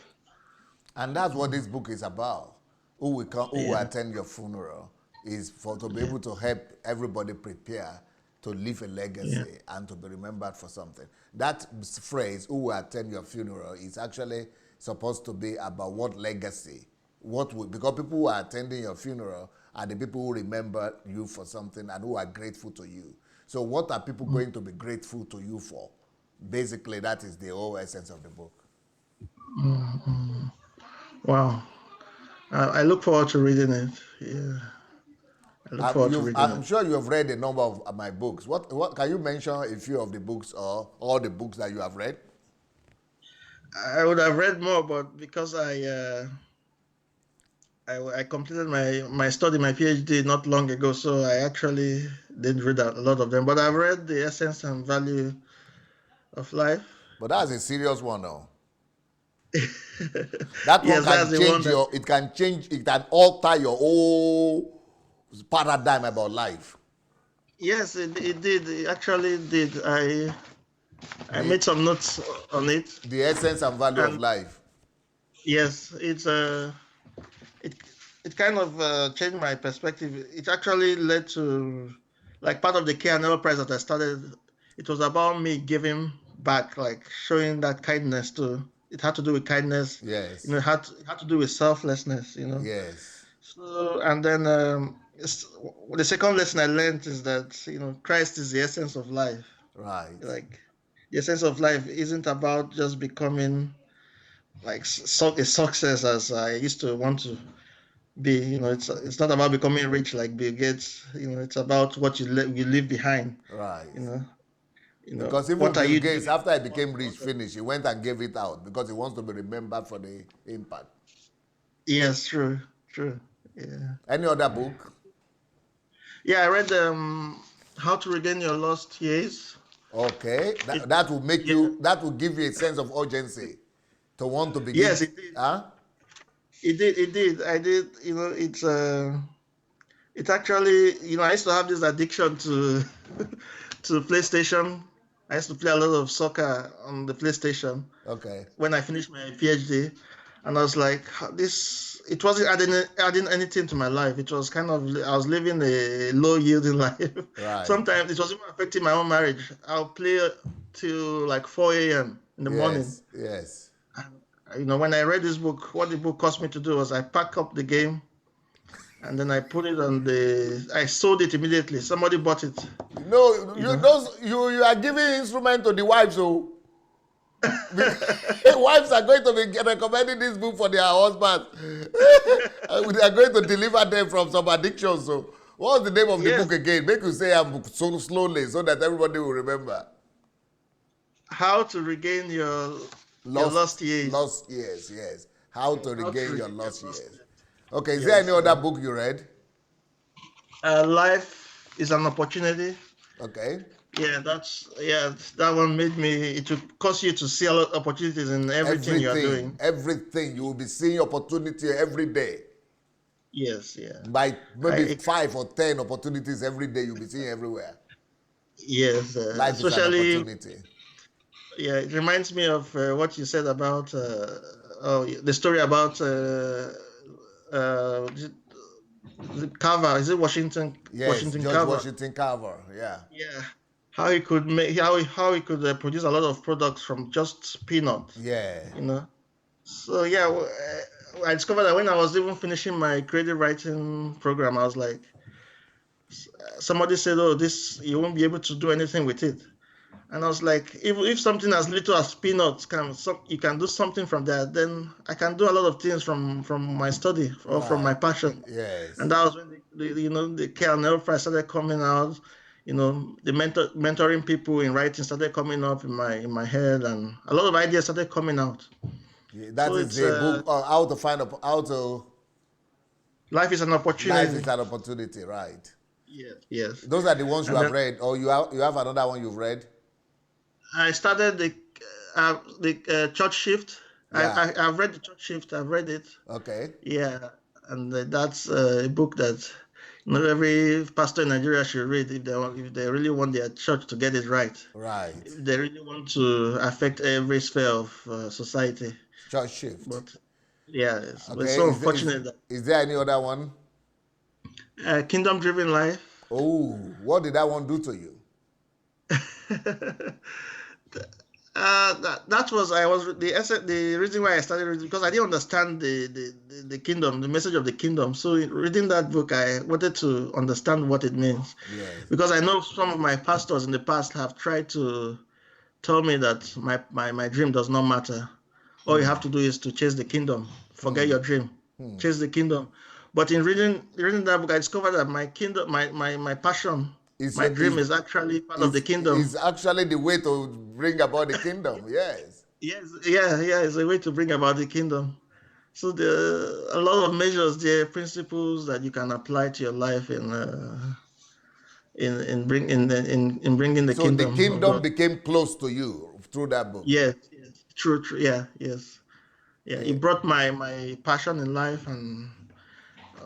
And that's what this book is about. Who will Yeah, attend your funeral is to be yeah, able to help everybody prepare to leave a yeah. legacy and to be remembered for something. That phrase, who will attend your funeral, is actually supposed to be about what legacy, because people who are attending your funeral are the people who remember you for something and who are grateful to you. So what are people going to be grateful to you for? Basically, that is the whole essence of the book. Wow. I look forward to reading it. Yeah, I look forward to reading I'm it. sure you have read a number of my books. What can you mention a few of the books or all the books that you have read? I would have read more, but because I completed my study, my PhD not long ago, so I actually didn't read a lot of them. But I've read The Essence and Value of Life. But that's a serious one, though. That one Yes, can that's the one change that. it can alter your whole paradigm about life. Yes, it did. It actually did. I The made some notes on it, the essence and value of and life. yes, it it kind of changed my perspective. It actually led to, like, part of the K&L prize that I started. It was about me giving back, like showing that kindness too. It had to do with kindness, Yes. it had to do with selflessness. Yes. So, and then the second lesson I learned is that Christ is the essence of life. Right. Like, the essence of life isn't about just becoming like a success as I used to want to be. It's not about becoming rich like Bill Gates. It's about what you leave behind. Right. You know, Because even what are Bill you Gates, doing? after he became rich, finished, he went and gave it out because he wants to be remembered for the impact. Yes, true, true. Yeah, Any other book? yeah. I read How to Regain Your Lost Years. Okay. It, That will make yeah, you, that will give you a sense of urgency to want to begin. yes, it did. Huh? It did. It did. I did. It's actually, I used to have this addiction to to PlayStation. I used to play a lot of soccer on the PlayStation Okay. when I finished my PhD, and I was like, this. It wasn't adding anything to my life. It was kind of, I was living a low yielding life. Right. Sometimes it was even affecting my own marriage. I'll play till like 4 a.m. in the morning. Yes. Yes. When I read this book, what the book caused me to do was I pack up the game and then I put it on I sold it immediately. Somebody bought it. No, You know. you are giving instrument to the wives, so wives are going to be recommending this book for their husbands. They are going to deliver them from some addiction. So, what's the name of the book Yes. again? Make you say I'm so slowly so that everybody will remember. How to regain your lost years. Lost years. Yes. How to How to regain your regain your lost lost years. years. Okay. Is there any Yes. other book you read? Life is an opportunity. Okay. Yeah, that one made me. It will cause you to see a lot of opportunities in everything you are doing. Everything. You will be seeing opportunity every day. Yes. Yeah. By maybe I 5 or 10 opportunities every day, you'll be seeing everywhere. Yes. Life is an Especially, opportunity. yeah. It reminds me of what you said about the story about the Carver. Is it Yes, Washington George Carver? Washington Carver. Yeah. Yeah. How he could produce a lot of products from just peanuts. Yeah. So yeah, I discovered that when I was even finishing my creative writing program, I was like, somebody said, "Oh, this you won't be able to do anything with it." And I was like, if something as little as peanuts you can do something from that, then I can do a lot of things from my study or from my Right. passion. And Yes. that was when the K&L prize started coming out. The mentoring people in writing started coming up in my head, and a lot of ideas started coming out. Yeah, that So is it's the book how to find how to life is an life is opportunity. an opportunity, right? Yes. Those are the ones you And have then read, or you have another one you've read. I started the church shift. Yeah. I've read the church shift. I've read it. Okay. Yeah, and that's a book that every pastor in Nigeria should read if they really want their church to get it right. Right. If they really want to affect every sphere of society. Church shift. But yeah, it's Okay. so Is there, is, unfortunate is there any other one? that kingdom-driven life. Oh, what did that one do to you? That was the reason why I started reading, because I didn't understand the kingdom, the message of the kingdom. So in reading that book, I wanted to understand what it means, Yes. because I know some of my pastors in the past have tried to tell me that my dream does not matter. All you have to do is to chase the kingdom. Forget your dream. Chase the kingdom. But in reading that book, I discovered that my kingdom, my passion, Is my your dream is actually part of the is kingdom. actually the way to bring about the kingdom. Yes. Yes, yeah, it's a way to bring about the kingdom. So there are a lot of measures there, principles that you can apply to your life in bringing the So the kingdom of kingdom God. became close to you through that book. Yes, yes, true, yeah, yes, yeah. Eh, It brought my passion in life and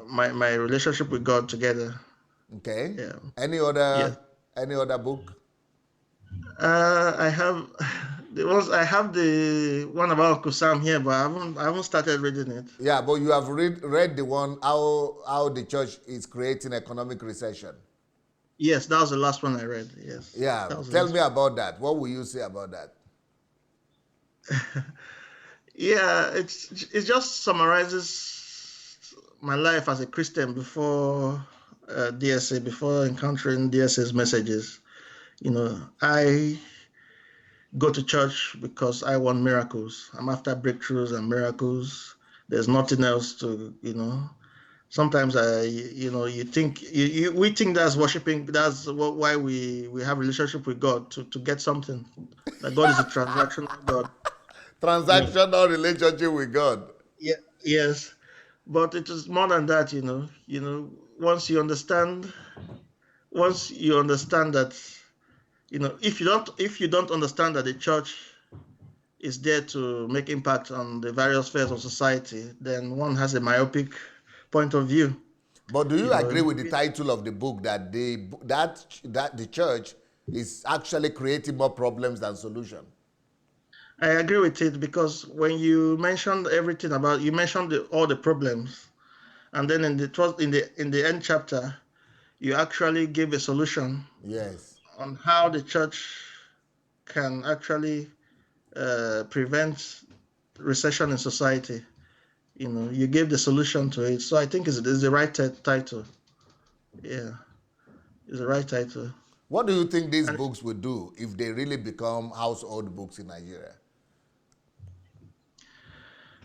my relationship with God together. okay. Yeah, Any yes. other any other book? I have I have the one about Uncle Sam here, but I haven't started reading it. Yeah, but you have read the one how the church is creating economic recession. Yes, that was the last one I read. Yes, Yeah, that was the tell last me one. about that. What will you say about that? Yeah, it just summarizes my life as a Christian before DSA, before encountering DSA's messages. I go to church because I want miracles. I'm after breakthroughs and miracles. There's nothing else to. Sometimes you think we think that's worshiping. That's why we have relationship with God to get something. That God is a transactional God. You know. Transactional relationship with God. Yeah. Yes. But it is more than that. Once you understand that, if you don't understand that the church is there to make impact on the various spheres of society, then one has a myopic point of view. But do You you know, agree with the title of the book that the church is actually creating more problems than solution? I agree with it because when you mentioned you mentioned all the problems, and then in the end chapter, you actually gave a solution Yes. on how the church can actually prevent recession in society. You gave the solution to it, so I think it's the right title. Yeah, it's the right title. What do you think these And books will do if they really become household books in Nigeria?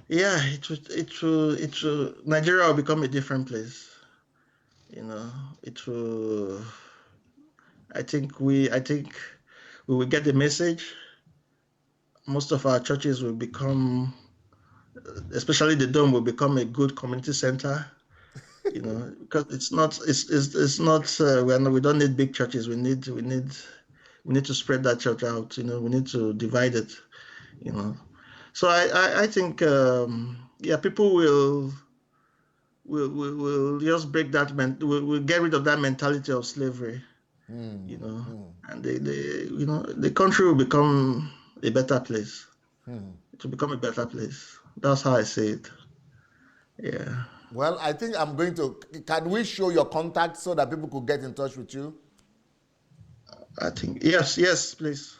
yeah, it will. Nigeria will become a different place. You know, it will. I think we will get the message. Most of our churches will become, especially the dome, will become a good community center. Because it's not. We don't need big churches. We need to spread that church out. We need to divide it. You know. So I think yeah, people will just break that will get rid of that mentality of slavery. You know, and the country will become a better place. It will become a better place. That's how I see it. Yeah. Well, I think I'm going to. Can we show your contact so that people could get in touch with you? I think yes, please.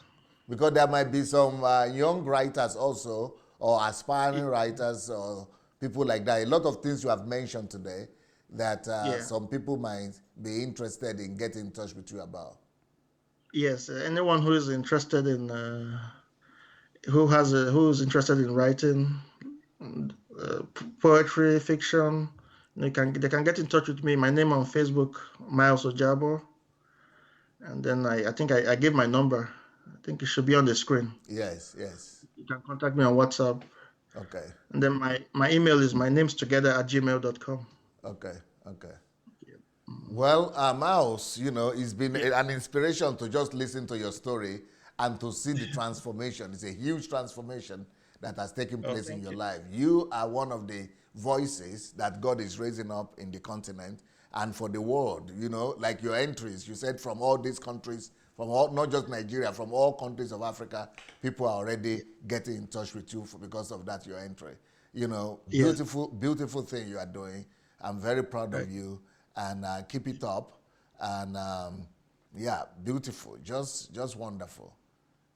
Because there might be some young writers also, or aspiring Y- writers, or people like that. A lot of things you have mentioned today that Yeah. some people might be interested in getting in touch with you about. Yes. Anyone who is interested in who's interested in writing poetry, fiction, they can get in touch with me. My name on Facebook, Myles Ojabo, and then I think I gave my number. I think it should be on the screen. Yes, yes. You can contact me on WhatsApp. Okay, And then my email is my names together at gmail.com. okay, okay. Yeah. Mm. Well, Miles, it's been Yeah. an inspiration to just listen to your story and to see the transformation. It's a huge transformation that has taken Oh, place in thank your you. life. You are one of the voices that God is raising up in the continent and for the world. Like your entries, you said from all these countries, from all, not just Nigeria, from all countries of Africa, people are already getting in touch with you because of that, your entry. Yeah. Beautiful, beautiful thing you are doing. I'm very proud Right. of you, and keep it up. And yeah, beautiful, just wonderful,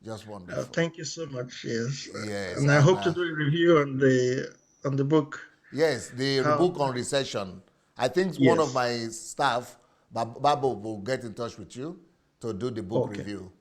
just wonderful. Thank you so much. Yes. Yes, And I and hope to do a review on the book. yes, the How? book on recession. I think one of Yes. my staff, Babo, will get in touch with you to do the book Okay. review.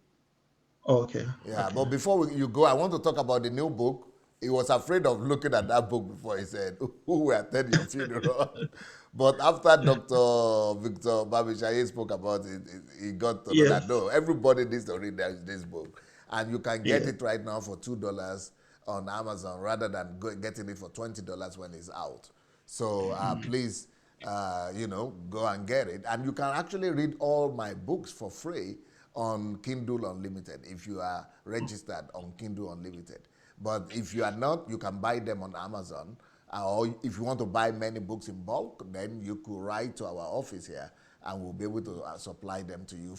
Okay. Yeah, Okay. but before you go, I want to talk about the new book he was afraid of looking at that book before he said, "Who will attend your funeral?" But after Dr. Victor Babishaye spoke about it, he got to know that Yes. no, everybody needs to read this book. And you can get Yeah. it right now for $2 on Amazon rather than getting it for $20 when it's out. So please, go and get it. And you can actually read all my books for free on Kindle Unlimited if you are registered on Kindle Unlimited. But if you are not, you can buy them on Amazon. Or if you want to buy many books in bulk, then you could write to our office here and we'll be able to supply them to you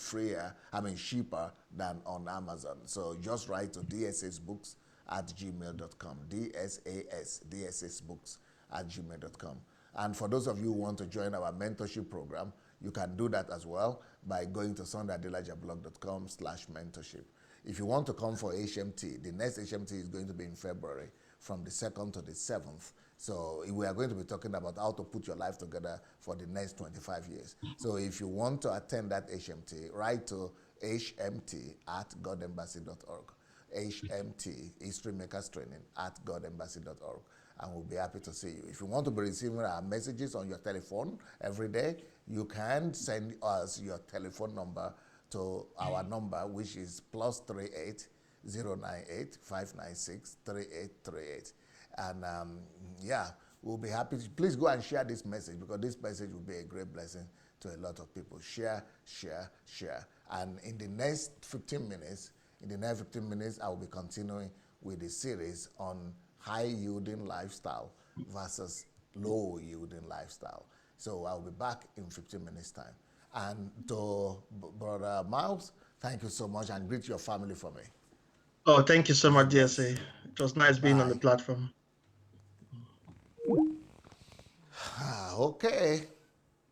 cheaper than on Amazon. So just write to dssbooks@gmail.com, dssbooks@gmail.com. And for those of you who want to join our mentorship program, you can do that as well by going to sundayadelajablog.com/mentorship. If you want to come for HMT, the next HMT is going to be in February from the 2nd to the 7th. So we are going to be talking about how to put your life together for the next 25 years. So if you want to attend that HMT, write to hmt@godembassy.org. HMT, History Makers Training, @godembassy.org. And we'll be happy to see you. If you want to be receiving our messages on your telephone every day, you can send us your telephone number to our number, which is +38 098 596 3838. And we'll be happy. Please go and share this message because this message will be a great blessing to a lot of people. Share, share, share. And in the next 15 minutes, I will be continuing with the series on high-yielding lifestyle versus low-yielding lifestyle. So I'll be back in 15 minutes' time. And to Brother Myles, thank you so much, and greet your family for me. Oh, thank you so much, God bless. DSA. It was nice being on the Bye. platform. Okay.